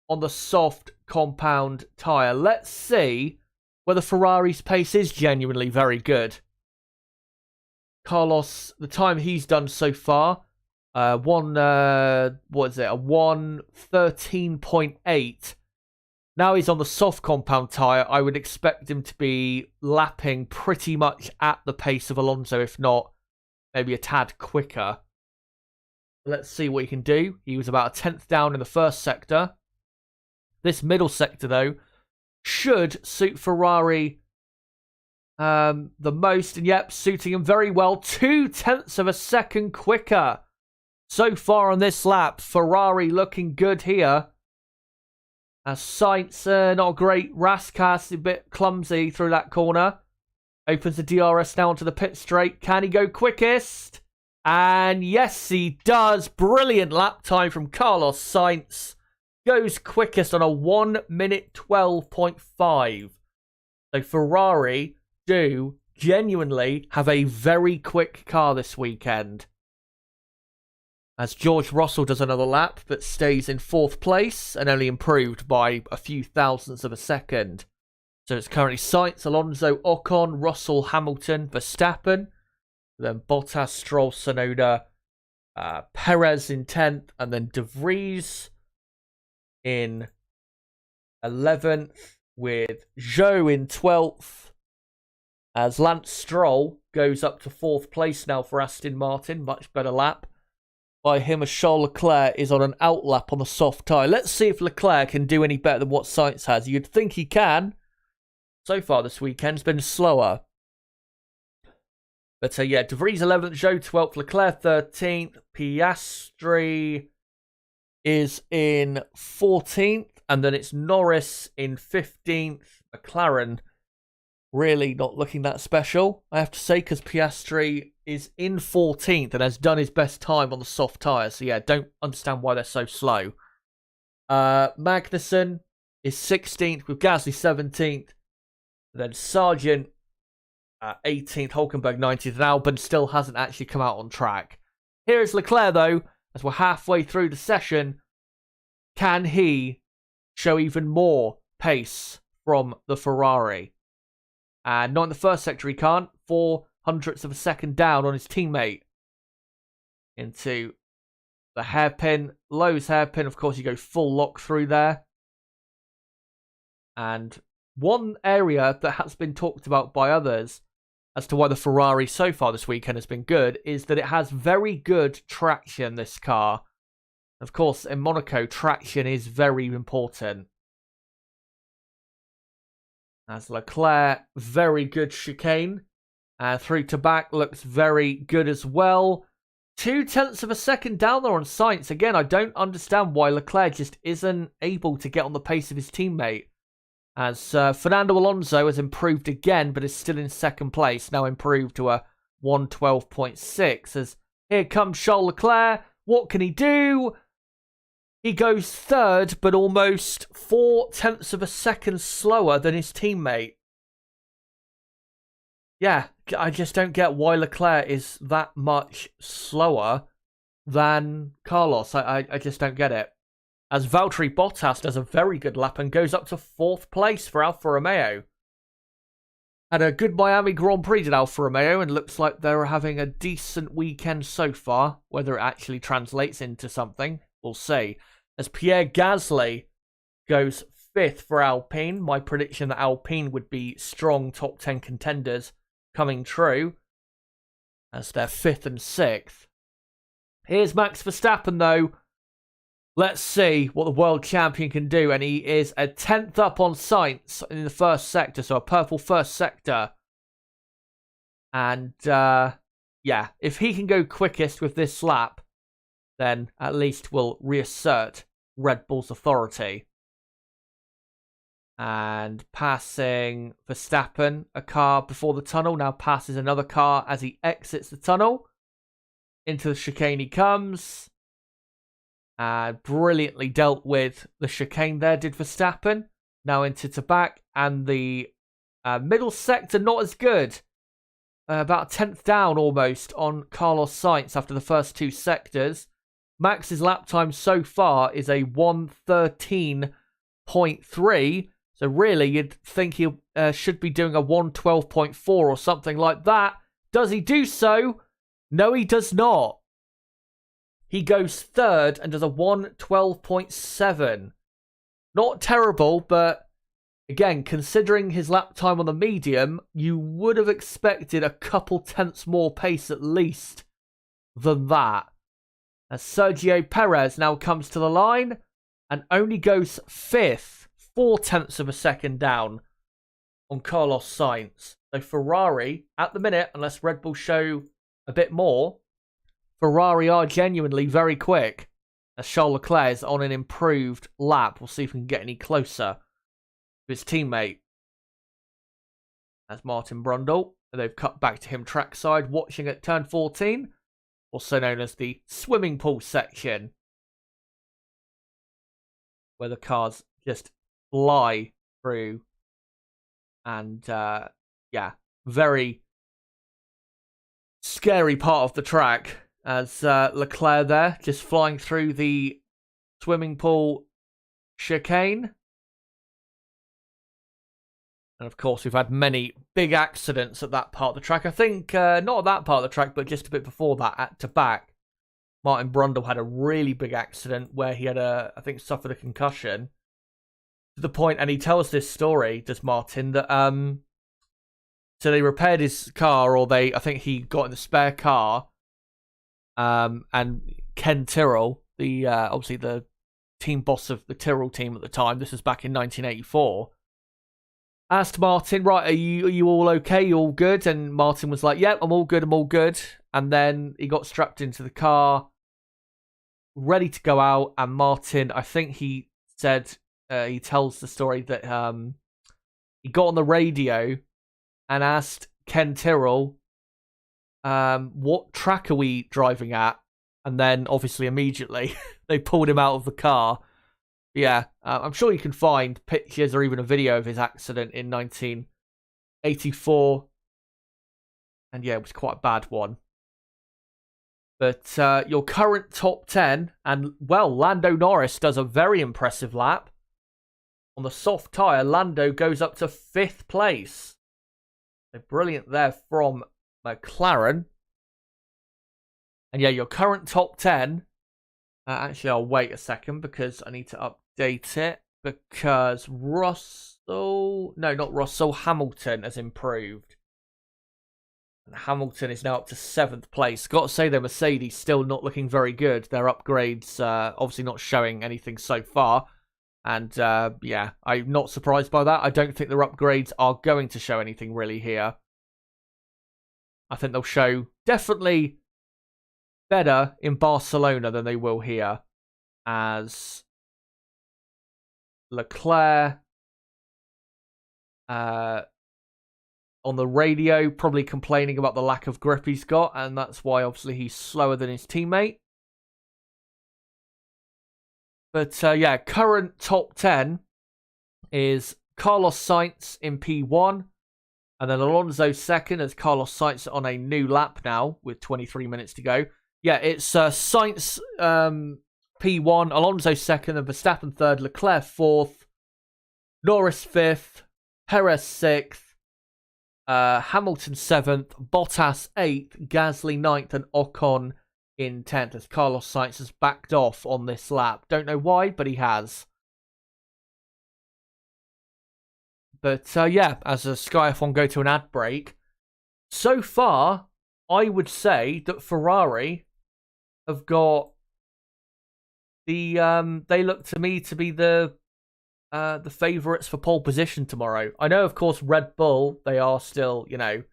on the soft compound tyre. Let's see whether Ferrari's pace is genuinely very good. Carlos, the time he's done so far, a 1:13.8. Now he's on the soft compound tyre. I would expect him to be lapping pretty much at the pace of Alonso, if not maybe a tad quicker. Let's see what he can do. He was about a 10th down in the first sector. This middle sector, though, should suit Ferrari the most. And yep, suiting him very well. 0.2 of a second quicker so far on this lap. Ferrari looking good here. As Sainz, not a great. Raskas a bit clumsy through that corner. Opens the DRS now onto the pit straight. Can he go quickest? And yes, he does. Brilliant lap time from Carlos Sainz. Goes quickest on a 1:12.5. So Ferrari do genuinely have a very quick car this weekend. As George Russell does another lap, but stays in 4th place and only improved by a few thousandths of a second. So it's currently Sainz, Alonso, Ocon, Russell, Hamilton, Verstappen. Then Bottas, Stroll, Tsunoda, Perez in 10th, and then De Vries in 11th, with Zhou in 12th. As Lance Stroll goes up to 4th place now for Aston Martin. Much better lap by him, as Charles Leclerc is on an outlap on the soft tyre. Let's see if Leclerc can do any better than what Sainz has. You'd think he can. So far this weekend's been slower. But yeah, De Vries 11th, Zhou 12th, Leclerc 13th, Piastri is in 14th, and then it's Norris in 15th, McLaren really not looking that special, I have to say, because Piastri is in 14th and has done his best time on the soft tyres. So yeah, don't understand why they're so slow. Magnussen is 16th with Gasly 17th. Then Sargent 18th, Hulkenberg 19th, and Albon still hasn't actually come out on track. Here is Leclerc, though, as we're halfway through the session. Can he show even more pace from the Ferrari? And not in the first sector he can't. 0.04 of a second down on his teammate. Into the hairpin. Lowe's hairpin, of course, you go full lock through there. And one area that has been talked about by others as to why the Ferrari so far this weekend has been good is that it has very good traction, this car. Of course, in Monaco, traction is very important. As Leclerc, very good chicane. Through to back, looks very good as well. 0.2 of a second down there on Sainz. Again, I don't understand why Leclerc just isn't able to get on the pace of his teammate. As Fernando Alonso has improved again, but is still in second place. Now improved to a 112.6. As here comes Charles Leclerc. What can he do? He goes third, but almost 0.4 of a second slower than his teammate. Yeah, I just don't get why Leclerc is that much slower than Carlos. I just don't get it. As Valtteri Bottas does a very good lap and goes up to 4th place for Alfa Romeo. Had a good Miami Grand Prix did Alfa Romeo, and looks like they're having a decent weekend so far. Whether it actually translates into something, we'll see. As Pierre Gasly goes 5th for Alpine. My prediction that Alpine would be strong top 10 contenders coming true. As they're 5th and 6th. Here's Max Verstappen, though. Let's see what the world champion can do. And he is a 10th up on Sainz in the first sector. So a purple first sector. And, yeah, if he can go quickest with this lap, then at least we'll reassert Red Bull's authority. And passing Verstappen, a car before the tunnel. Now passes another car as he exits the tunnel. Into the chicane he comes. Brilliantly dealt with the chicane there, did Verstappen. Now into to back, and the middle sector not as good. About a 10th down almost on Carlos Sainz after the first 2 sectors. Max's lap time so far is a 1:13.3. So really, you'd think he should be doing a 1:12.4 or something like that. Does he do so? No, he does not. He goes 3rd and does a 1:12.7. Not terrible, but again, considering his lap time on the medium, you would have expected a couple tenths more pace at least than that. As Sergio Perez now comes to the line and only goes 5th, 0.4 of a second down on Carlos Sainz. So Ferrari, at the minute, unless Red Bull show a bit more, Ferrari are genuinely very quick. As Charles Leclerc is on an improved lap. We'll see if we can get any closer to his teammate. As Martin Brundle, they've cut back to him trackside, watching at turn 14, also known as the swimming pool section, where the cars just fly through. And, yeah, very scary part of the track. As Leclerc there, just flying through the swimming pool chicane. And of course, we've had many big accidents at that part of the track. I think, not at that part of the track, but just a bit before that, at to back. Martin Brundle had a really big accident where he had, I think, suffered a concussion. To the point, and he tells this story, does Martin, that, so they repaired his car, or I think he got in the spare car. And Ken Tyrrell, the obviously the team boss of the Tyrrell team at the time, this was back in 1984, asked Martin, right, are you all okay? You all good? And Martin was like, yep, I'm all good, I'm all good. And then he got strapped into the car, ready to go out, and Martin, I think he said, he tells the story that he got on the radio and asked Ken Tyrrell, what track are we driving at? And then, obviously, immediately, they pulled him out of the car. Yeah, I'm sure you can find pictures or even a video of his accident in 1984. And yeah, it was quite a bad one. But your current top 10, and well, Lando Norris does a very impressive lap. On the soft tyre, Lando goes up to 5th place. So brilliant there from McLaren. And yeah, your current top 10. Actually, I'll wait a second because I need to update it. Because Hamilton has improved. And Hamilton is now up to 7th place. Got to say, though, Mercedes still not looking very good. Their upgrades obviously not showing anything so far. And yeah, I'm not surprised by that. I don't think their upgrades are going to show anything really here. I think they'll show definitely better in Barcelona than they will here. As Leclerc on the radio, probably complaining about the lack of grip he's got, and that's why obviously he's slower than his teammate. But yeah, current top 10 is Carlos Sainz in P1, and then Alonso second as Carlos Sainz on a new lap now with 23 minutes to go. Yeah, it's Sainz P1, Alonso second, and Verstappen third, Leclerc fourth, Norris fifth, Perez sixth, Hamilton 7th, Bottas 8th, Gasly 9th, and Ocon in 10th as Carlos Sainz has backed off on this lap. Don't know why, but he has. But yeah, as a Sky F1 go to an ad break, so far, I would say that Ferrari have got the, they look to me to be the favourites for pole position tomorrow. I know, of course, Red Bull, they are still, you know,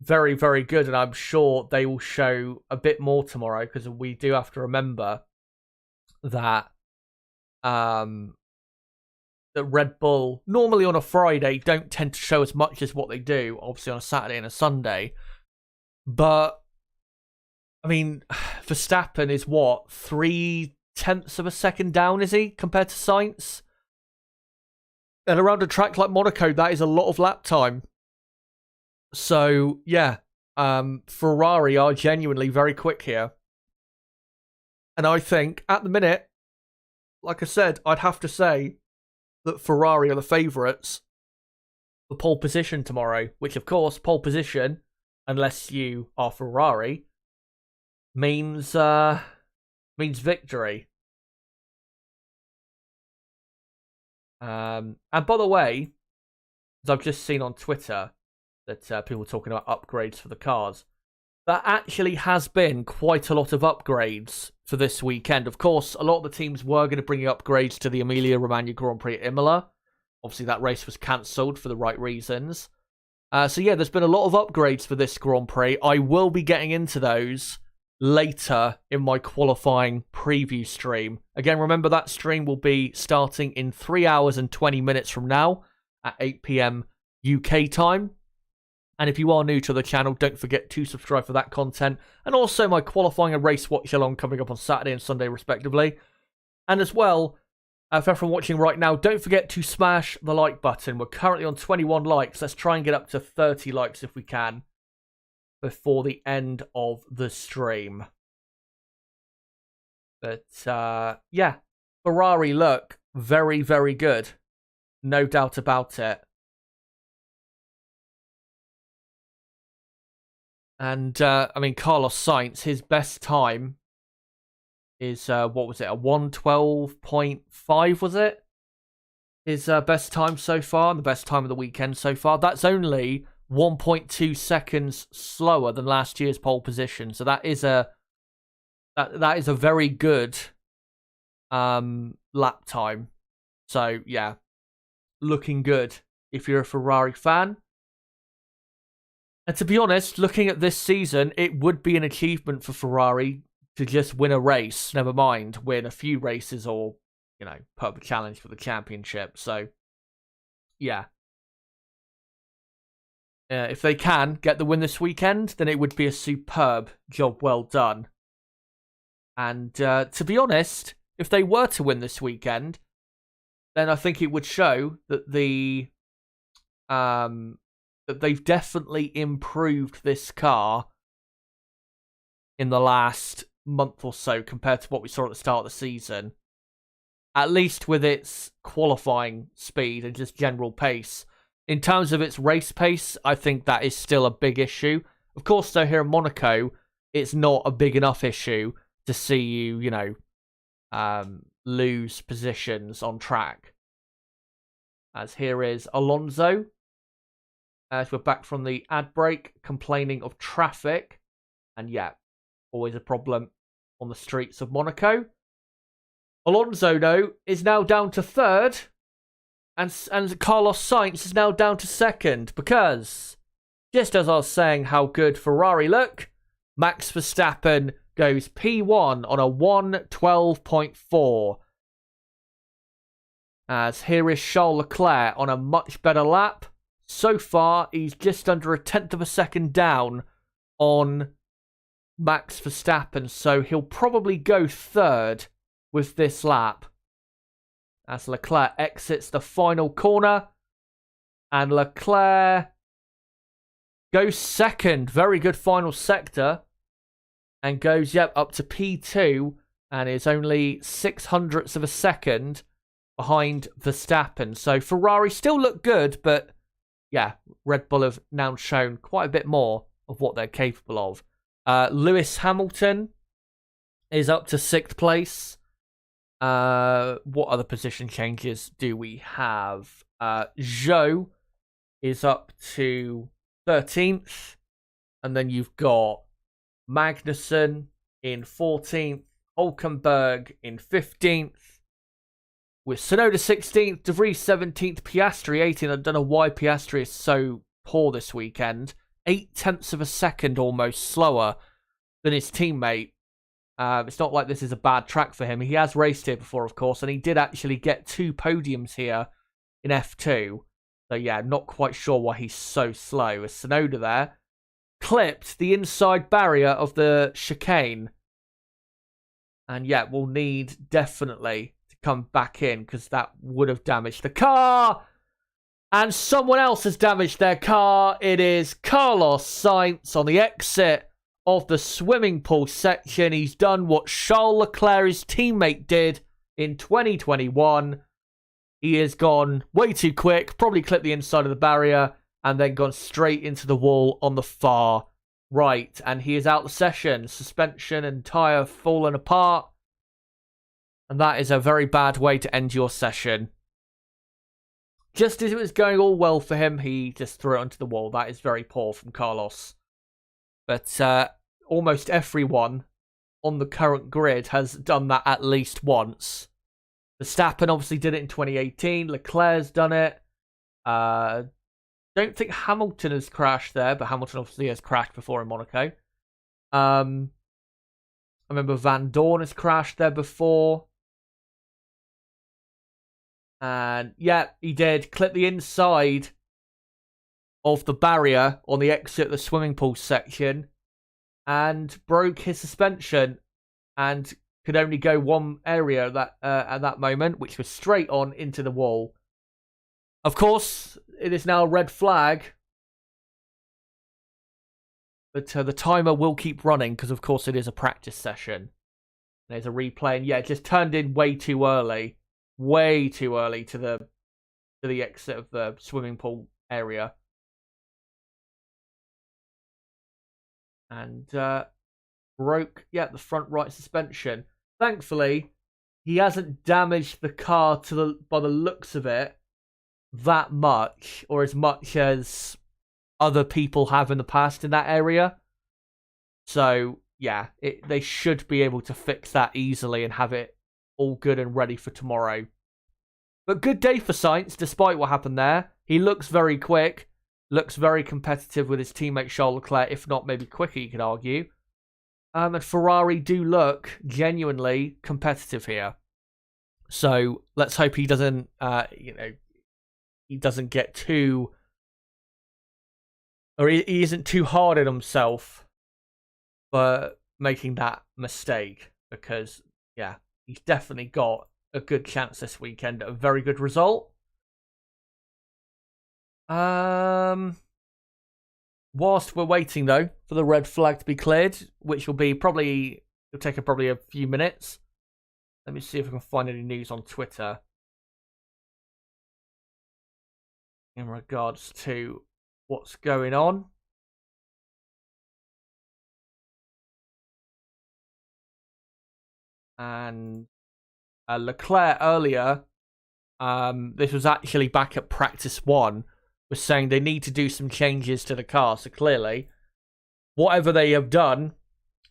very, very good, and I'm sure they will show a bit more tomorrow, because we do have to remember that that Red Bull, normally on a Friday, don't tend to show as much as what they do, obviously on a Saturday and a Sunday. But, I mean, Verstappen is what, 0.3 of a second down, is he, compared to Sainz? And around a track like Monaco, that is a lot of lap time. So, yeah, Ferrari are genuinely very quick here. And I think, at the minute, like I said, I'd have to say that Ferrari are the favourites for pole position tomorrow. Which, of course, pole position, unless you are Ferrari, means victory. And by the way, as I've just seen on Twitter that people are talking about upgrades for the cars, that actually has been quite a lot of upgrades for this weekend. Of course, a lot of the teams were going to bring upgrades to the Emilia-Romagna Grand Prix at Imola. Obviously, that race was cancelled for the right reasons. So yeah, there's been a lot of upgrades for this Grand Prix. I will be getting into those later in my qualifying preview stream. Again, remember that stream will be starting in 3 hours and 20 minutes from now at 8 PM UK time. And if you are new to the channel, don't forget to subscribe for that content. And also my qualifying and race watch along coming up on Saturday and Sunday respectively. And as well, for everyone watching right now, don't forget to smash the like button. We're currently on 21 likes. Let's try and get up to 30 likes if we can before the end of the stream. But, yeah. Ferrari look very, very good. No doubt about it. And, I mean, Carlos Sainz, his best time is, what was it, a 1:12.5, was it? His best time so far, and the best time of the weekend so far. That's only 1.2 seconds slower than last year's pole position. So that is a very good lap time. So yeah, looking good if you're a Ferrari fan. And to be honest, looking at this season, it would be an achievement for Ferrari to just win a race. Never mind win a few races or, you know, put up a challenge for the championship. So yeah. If they can get the win this weekend, then it would be a superb job well done. And to be honest, if they were to win this weekend, then I think it would show that that they've definitely improved this car in the last month or so compared to what we saw at the start of the season. At least with its qualifying speed and just general pace. In terms of its race pace, I think that is still a big issue. Of course, though, here in Monaco, it's not a big enough issue to see you, lose positions on track. As here is Alonso. As we're back from the ad break, complaining of traffic. And yeah, always a problem on the streets of Monaco. Alonso, though, is now down to third. And Carlos Sainz is now down to second. Because, just as I was saying how good Ferrari look, Max Verstappen goes P1 on a 1:12.4. As here is Charles Leclerc on a much better lap. So far, he's just under a tenth of a second down on Max Verstappen. So he'll probably go third with this lap. As Leclerc exits the final corner. And Leclerc goes second. Very good final sector. And goes, up to P2. And is only 0.06 of a second behind Verstappen. So Ferrari still look good, but yeah, Red Bull have now shown quite a bit more of what they're capable of. Lewis Hamilton is up to 6th place. What other position changes do we have? Zhou is up to 13th. And then you've got Magnussen in 14th. Hulkenberg in 15th. With Tsunoda 16th, De Vries 17th, Piastri 18th. I don't know why Piastri is so poor this weekend. 0.8 of a second almost slower than his teammate. It's not like this is a bad track for him. He has raced here before, of course, and he did actually get 2 podiums here in F2. So yeah, not quite sure why he's so slow. As Tsunoda there clipped the inside barrier of the chicane. And yeah, we'll need definitely come back in because that would have damaged the car. And someone else has damaged their car. It is Carlos Sainz on the exit of the swimming pool section. He's done what Charles Leclerc, his teammate, did in 2021. He has gone way too quick, probably clipped the inside of the barrier, and then gone straight into the wall on the far right. And he is out the session. Suspension and tyre fallen apart. And that is a very bad way to end your session. Just as it was going all well for him, he just threw it onto the wall. That is very poor from Carlos. But almost everyone on the current grid has done that at least once. Verstappen obviously did it in 2018. Leclerc's done it. Don't think Hamilton has crashed there, but Hamilton obviously has crashed before in Monaco. I remember Van Dorn has crashed there before. And yeah, he did clip the inside of the barrier on the exit of the swimming pool section and broke his suspension and could only go one area at that moment, which was straight on into the wall. Of course, it is now a red flag. But the timer will keep running because, of course, it is a practice session. There's a replay, and yeah, it just turned in way too early. Way too early to the exit of the swimming pool area. And broke, the front right suspension. Thankfully, he hasn't damaged the car by the looks of it that much, or as much as other people have in the past in that area. So, yeah, they should be able to fix that easily and have it all good and ready for tomorrow. But good day for Sainz, despite what happened there. He looks very quick, looks very competitive with his teammate Charles Leclerc, if not maybe quicker, you could argue. And Ferrari do look genuinely competitive here. So let's hope he doesn't, he doesn't get too or he isn't too hard on himself for making that mistake, because yeah, he's definitely got a good chance this weekend at a very good result. Whilst we're waiting though for the red flag to be cleared, which will be probably, it'll take probably a few minutes. Let me see if I can find any news on Twitter in regards to what's going on. And Leclerc earlier, this was actually back at practice 1, was saying they need to do some changes to the car. So clearly, whatever they have done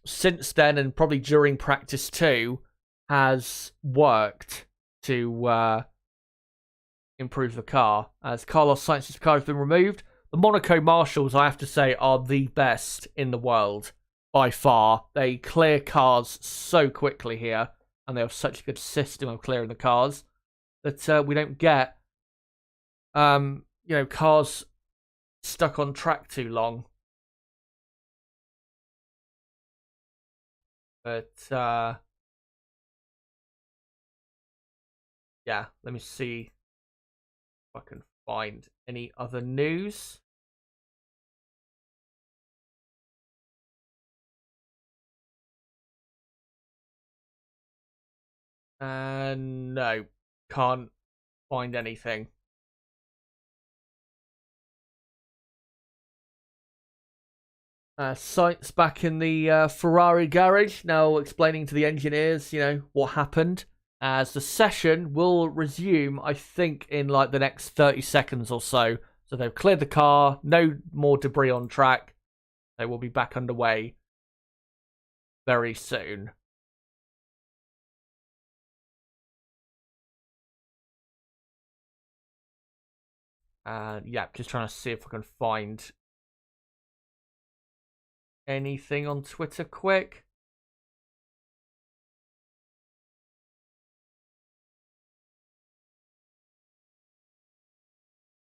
since then and probably during practice 2 has worked to improve the car. As Carlos Sainz's car has been removed, the Monaco Marshals, I have to say, are the best in the world by far. They clear cars so quickly here, and they have such a good system of clearing the cars that we don't get cars stuck on track too long. But yeah, let me see if I can find any other news. No, can't find anything. Sainz back in the Ferrari garage, now explaining to the engineers, what happened. As the session will resume, I think, in like the next 30 seconds or so. So they've cleared the car, no more debris on track. They will be back underway very soon. Yeah, just trying to see if I can find anything on Twitter quick.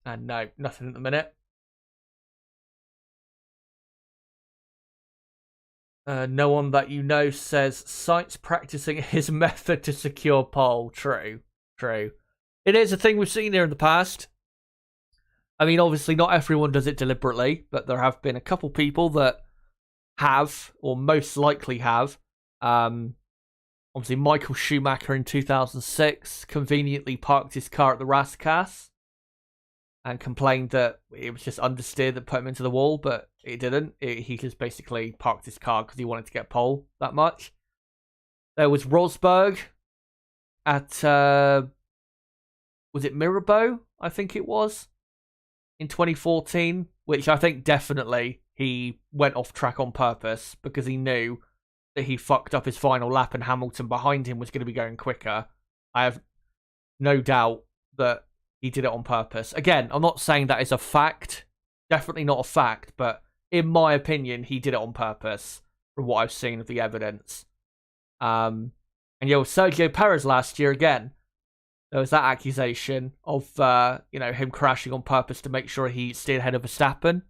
And no, nothing at the minute. No one that you know says Sainz practicing his method to secure pole. True. It is a thing we've seen here in the past. I mean, obviously not everyone does it deliberately, but there have been a couple people that have, or most likely have. Obviously Michael Schumacher in 2006 conveniently parked his car at the Rascasse and complained that it was just understeer that put him into the wall, but it didn't. He just basically parked his car because he wanted to get pole that much. There was Rosberg at, was it Mirabeau? I think it was, in 2014, which I think definitely he went off track on purpose because he knew that he fucked up his final lap and Hamilton behind him was going to be going quicker. I have no doubt that he did it on purpose. Again, I'm not saying that is a fact. Definitely not a fact, but in my opinion, he did it on purpose from what I've seen of the evidence. And Sergio Perez last year again, there was that accusation of him crashing on purpose to make sure he stayed ahead of Verstappen.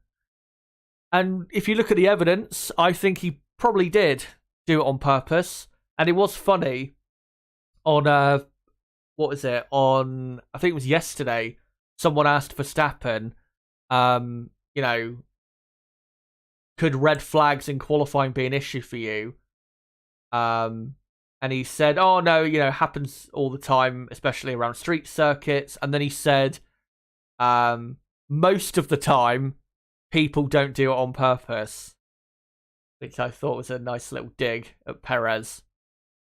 And if you look at the evidence, I think he probably did do it on purpose. And it was funny on what was it? On, I think it was yesterday, someone asked Verstappen, could red flags in qualifying be an issue for you? And he said, oh no, happens all the time, especially around street circuits. And then he said, most of the time, people don't do it on purpose. Which I thought was a nice little dig at Perez.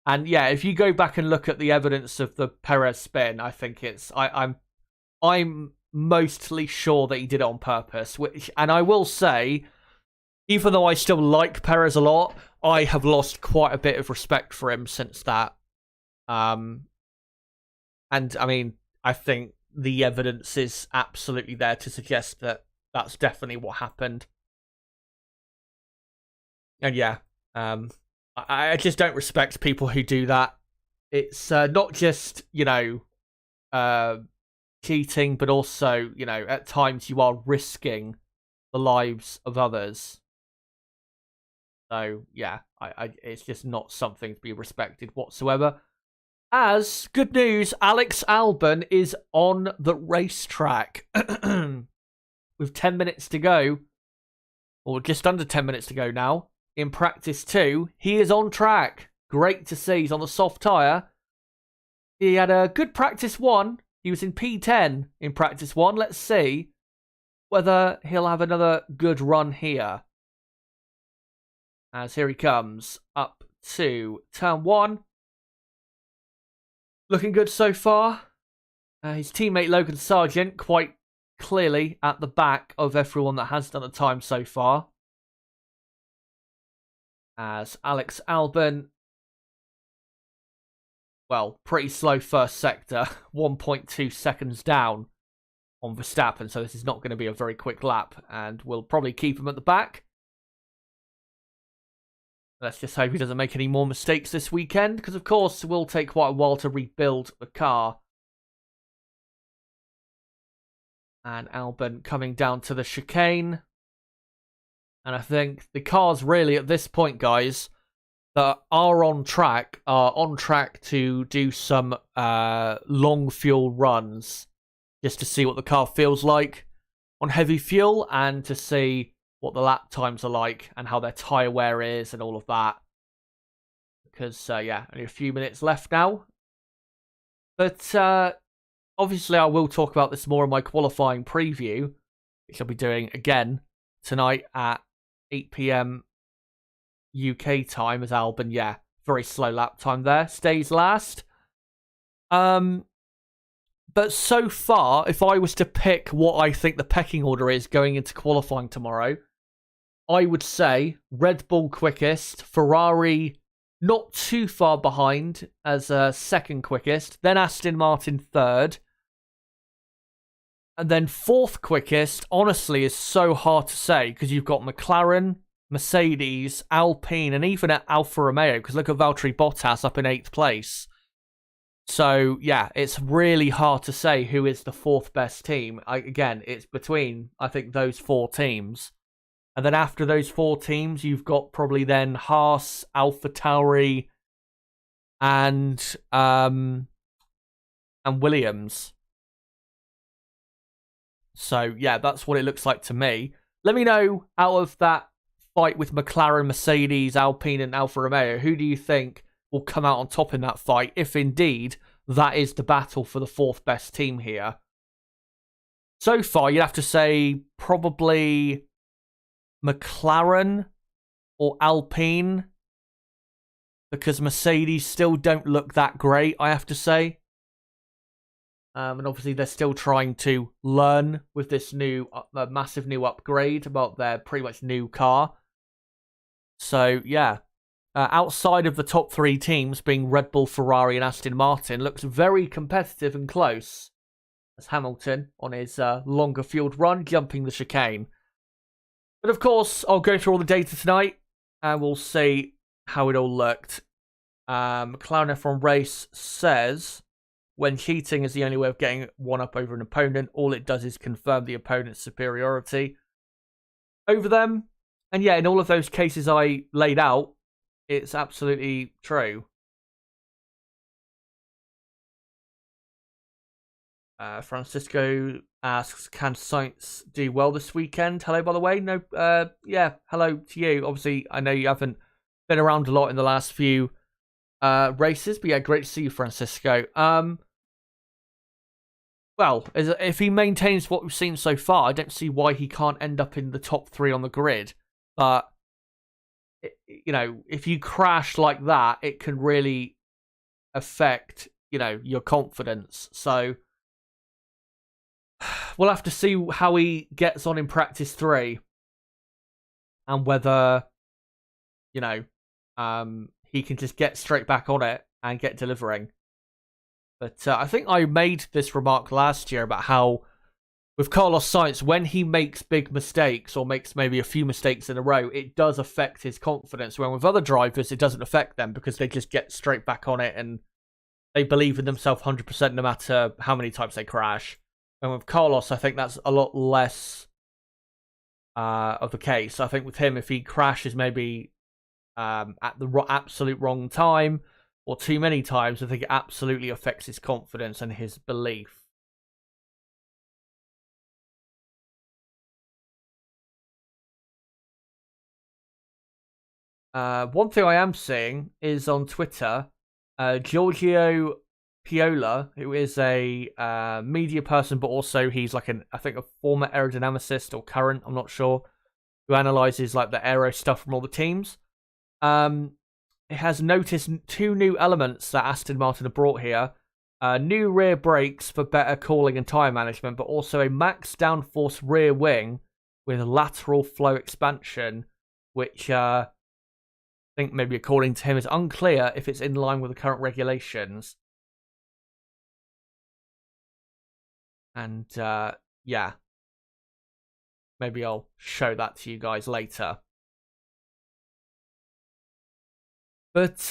And yeah, if you go back and look at the evidence of the Perez spin, I think it's I'm mostly sure that he did it on purpose. And I will say, even though I still like Perez a lot, I have lost quite a bit of respect for him since that. And I mean, I think the evidence is absolutely there to suggest that that's definitely what happened. And yeah, I just don't respect people who do that. It's not just, cheating, but also, at times you are risking the lives of others. So, yeah, it's just not something to be respected whatsoever. As, good news, Alex Albon is on the racetrack. With 10 minutes to go, or just under 10 minutes to go now, in practice 2, he is on track. Great to see. He's on the soft tyre. He had a good practice 1. He was in P10 in practice 1. Let's see whether he'll have another good run here. As here he comes up to turn 1. Looking good so far. His teammate Logan Sargent quite clearly at the back of everyone that has done the time so far. As Alex Albon, well, pretty slow first sector, 1.2 seconds down on Verstappen, so this is not going to be a very quick lap, and we'll probably keep him at the back. Let's just hope he doesn't make any more mistakes this weekend, because of course it will take quite a while to rebuild the car. And Albon coming down to the chicane. And I think the cars really at this point, guys, that are on track to do some long fuel runs, just to see what the car feels like on heavy fuel, and to see what the lap times are like and how their tyre wear is and all of that. Because, yeah, only a few minutes left now. But obviously I will talk about this more in my qualifying preview, which I'll be doing again tonight at 8 PM UK time, as Albon, yeah, very slow lap time there, stays last. But so far, if I was to pick what I think the pecking order is going into qualifying tomorrow, I would say Red Bull quickest, Ferrari not too far behind as second quickest, then Aston Martin third, and then fourth quickest, honestly, is so hard to say, because you've got McLaren, Mercedes, Alpine, and even at Alfa Romeo, because look at Valtteri Bottas up in 8th place. So, yeah, it's really hard to say who is the fourth best team. Again, it's between, I think, those 4 teams. And then after those 4 teams, you've got probably then Haas, AlphaTauri, and Williams. So, yeah, that's what it looks like to me. Let me know, out of that fight with McLaren, Mercedes, Alpine, and Alfa Romeo, who do you think will come out on top in that fight, if indeed that is the battle for the 4th best team here? So far, you'd have to say probably McLaren or Alpine, because Mercedes still don't look that great, I have to say. And obviously they're still trying to learn with this new, massive new upgrade about their pretty much new car. So, yeah. Outside of the top 3 teams, being Red Bull, Ferrari, and Aston Martin, looks very competitive and close. As Hamilton on his longer field run, jumping the chicane. But of course, I'll go through all the data tonight, and we'll see how it all looked. McLaren F1 Race says, when cheating is the only way of getting one up over an opponent, all it does is confirm the opponent's superiority over them. And yeah, in all of those cases I laid out, it's absolutely true. Francisco asks, can Sainz do well this weekend? Hello, by the way. No, yeah, hello to you. Obviously, I know you haven't been around a lot in the last few races, but yeah, great to see you, Francisco. Well, if he maintains what we've seen so far, I don't see why he can't end up in the top 3 on the grid. But, you know, if you crash like that, it can really affect, you know, your confidence. So we'll have to see how he gets on in practice 3, and whether, you know, he can just get straight back on it and get delivering. But I think I made this remark last year about how with Carlos Sainz, when he makes big mistakes or makes maybe a few mistakes in a row, it does affect his confidence. When with other drivers, it doesn't affect them because they just get straight back on it and they believe in themselves 100% no matter how many times they crash. And with Carlos, I think that's a lot less of the case. I think with him, if he crashes maybe at the absolute wrong time or too many times, I think it absolutely affects his confidence and his belief. One thing I am seeing is on Twitter, Giorgio Piola, who is a media person, but also he's like I think a former aerodynamicist or current, I'm not sure, who analyzes like the aero stuff from all the teams. It has noticed 2 new elements that Aston Martin have brought here. New rear brakes for better cooling and tyre management, but also a max downforce rear wing with lateral flow expansion, which I think maybe according to him is unclear if it's in line with the current regulations. And yeah, maybe I'll show that to you guys later. But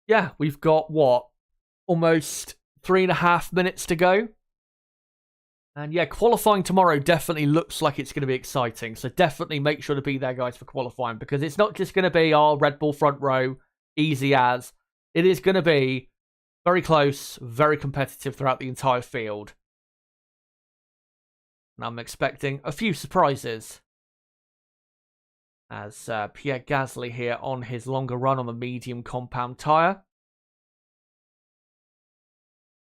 yeah, we've got what, almost 3.5 minutes to go. And yeah, qualifying tomorrow definitely looks like it's going to be exciting. So definitely make sure to be there, guys, for qualifying, because it's not just going to be our Red Bull front row, easy as. It is going to be very close, very competitive throughout the entire field. And I'm expecting a few surprises. As Pierre Gasly here on his longer run on the medium compound tyre.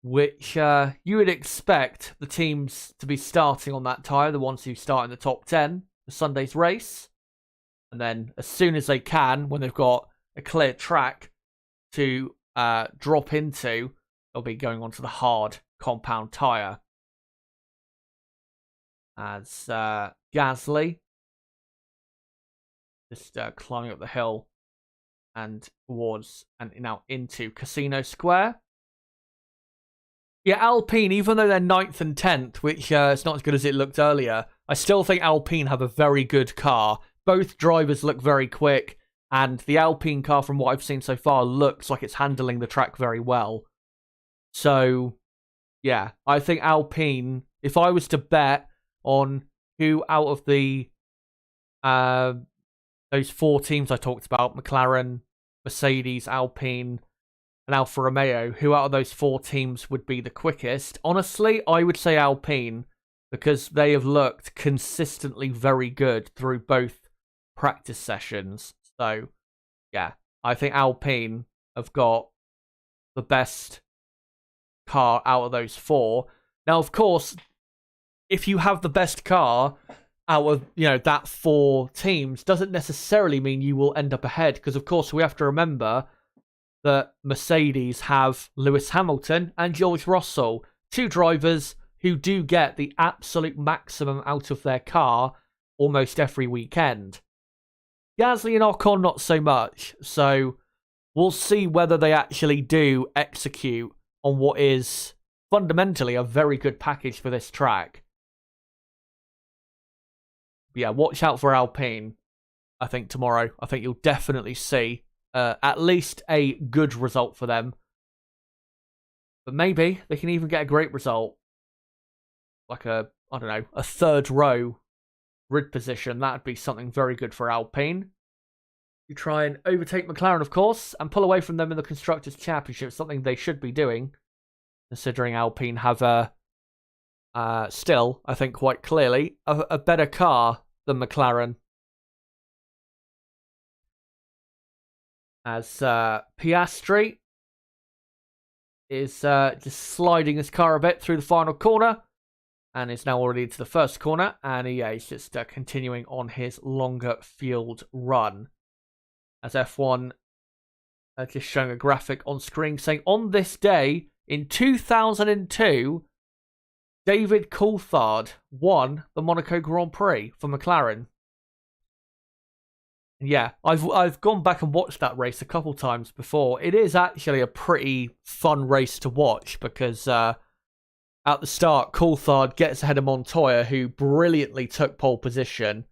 Which you would expect the teams to be starting on that tyre, the ones who start in the top 10 for Sunday's race. And then as soon as they can, when they've got a clear track to drop into, they'll be going onto the hard compound tyre. As Gasly just climbing up the hill and towards and now into Casino Square. Yeah, Alpine, even though they're 9th and 10th, which it's not as good as it looked earlier, I still think Alpine have a very good car. Both drivers look very quick, and the Alpine car, from what I've seen so far, looks like it's handling the track very well. So, yeah, I think Alpine, if I was to bet on who out of the those 4 teams I talked about, McLaren, Mercedes, Alpine, and Alfa Romeo, who out of those 4 teams would be the quickest? Honestly, I would say Alpine, because they have looked consistently very good through both practice sessions. So, yeah, I think Alpine have got the best car out of those 4. Now, of course, if you have the best car out of, that 4 teams, doesn't necessarily mean you will end up ahead, because, of course, we have to remember that Mercedes have Lewis Hamilton and George Russell, 2 drivers who do get the absolute maximum out of their car almost every weekend. Gasly and Ocon, not so much, so we'll see whether they actually do execute on what is fundamentally a very good package for this track. But yeah, watch out for Alpine, I think, tomorrow. I think you'll definitely see at least a good result for them. But maybe they can even get a great result. Like a 3rd row grid position. That would be something very good for Alpine. You try and overtake McLaren, of course, and pull away from them in the Constructors' Championship. Something they should be doing, considering Alpine have still, I think quite clearly, a better car than McLaren. As Piastri is just sliding his car a bit through the final corner, and is now already into the first corner, and he's just continuing on his longer field run. As F1 just showing a graphic on screen saying, on this day in 2002, David Coulthard won the Monaco Grand Prix for McLaren. Yeah, I've gone back and watched that race a couple times before. It is actually a pretty fun race to watch because at the start, Coulthard gets ahead of Montoya, who brilliantly took pole position.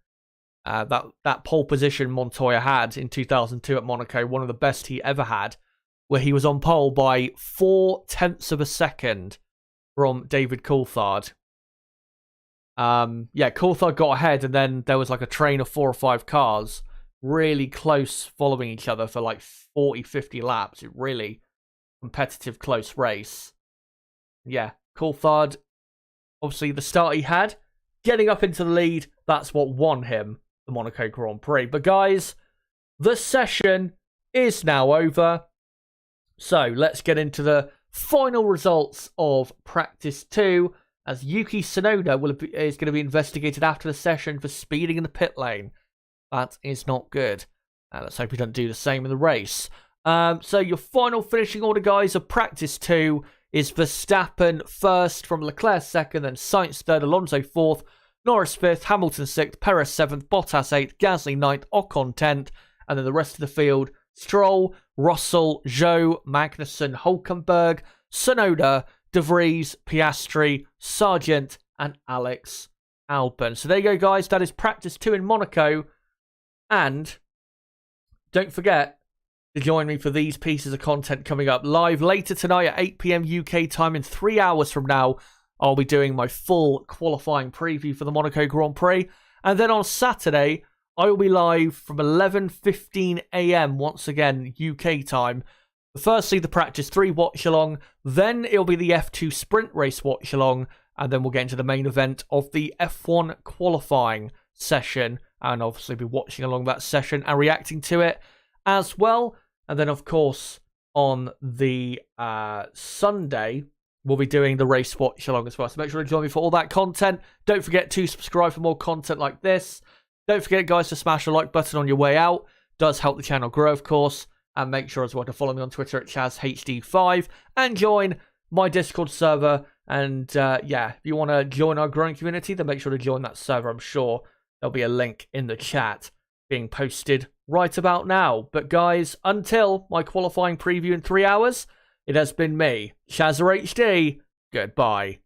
That pole position Montoya had in 2002 at Monaco, one of the best he ever had, where he was on pole by 0.4 of a second from David Coulthard. Yeah, Coulthard got ahead, and then there was like a train of 4 or 5 cars really close following each other for like 40, 50 laps. It really competitive, close race. Yeah, Coulthard, obviously the start he had, getting up into the lead, that's what won him the Monaco Grand Prix. But guys, the session is now over. So let's get into the final results of practice 2, as Yuki Tsunoda is going to be investigated after the session for speeding in the pit lane. That is not good. Let's hope we don't do the same in the race. So your final finishing order, guys, of practice 2 is Verstappen first, from Leclerc second, then Sainz third, Alonso 4th, Norris 5th, Hamilton 6th, Perez 7th, Bottas 8th, Gasly 9th, Ocon 10th, and then the rest of the field: Stroll, Russell, Zhou, Magnussen, Hulkenberg, Tsunoda, De Vries, Piastri, Sargent, and Alex Albon. So there you go, guys. That is practice 2 in Monaco. And don't forget to join me for these pieces of content coming up live later tonight at 8 PM UK time. In 3 hours from now, I'll be doing my full qualifying preview for the Monaco Grand Prix. And then on Saturday, I will be live from 11:15 AM once again, UK time. Firstly, the practice 3 watch-along, then it'll be the F2 sprint race watch-along, and then we'll get into the main event of the F1 qualifying session, and obviously be watching along that session and reacting to it as well. And then, of course, on the Sunday, we'll be doing the race watch-along as well. So make sure to join me for all that content. Don't forget to subscribe for more content like this. Don't forget, guys, to smash the like button on your way out. Does help the channel grow, of course. And make sure as well to follow me on Twitter at ChazHD5 and join my Discord server. And yeah, if you want to join our growing community, then make sure to join that server. I'm sure there'll be a link in the chat being posted right about now. But guys, until my qualifying preview in 3 hours, it has been me, ChazHD. Goodbye.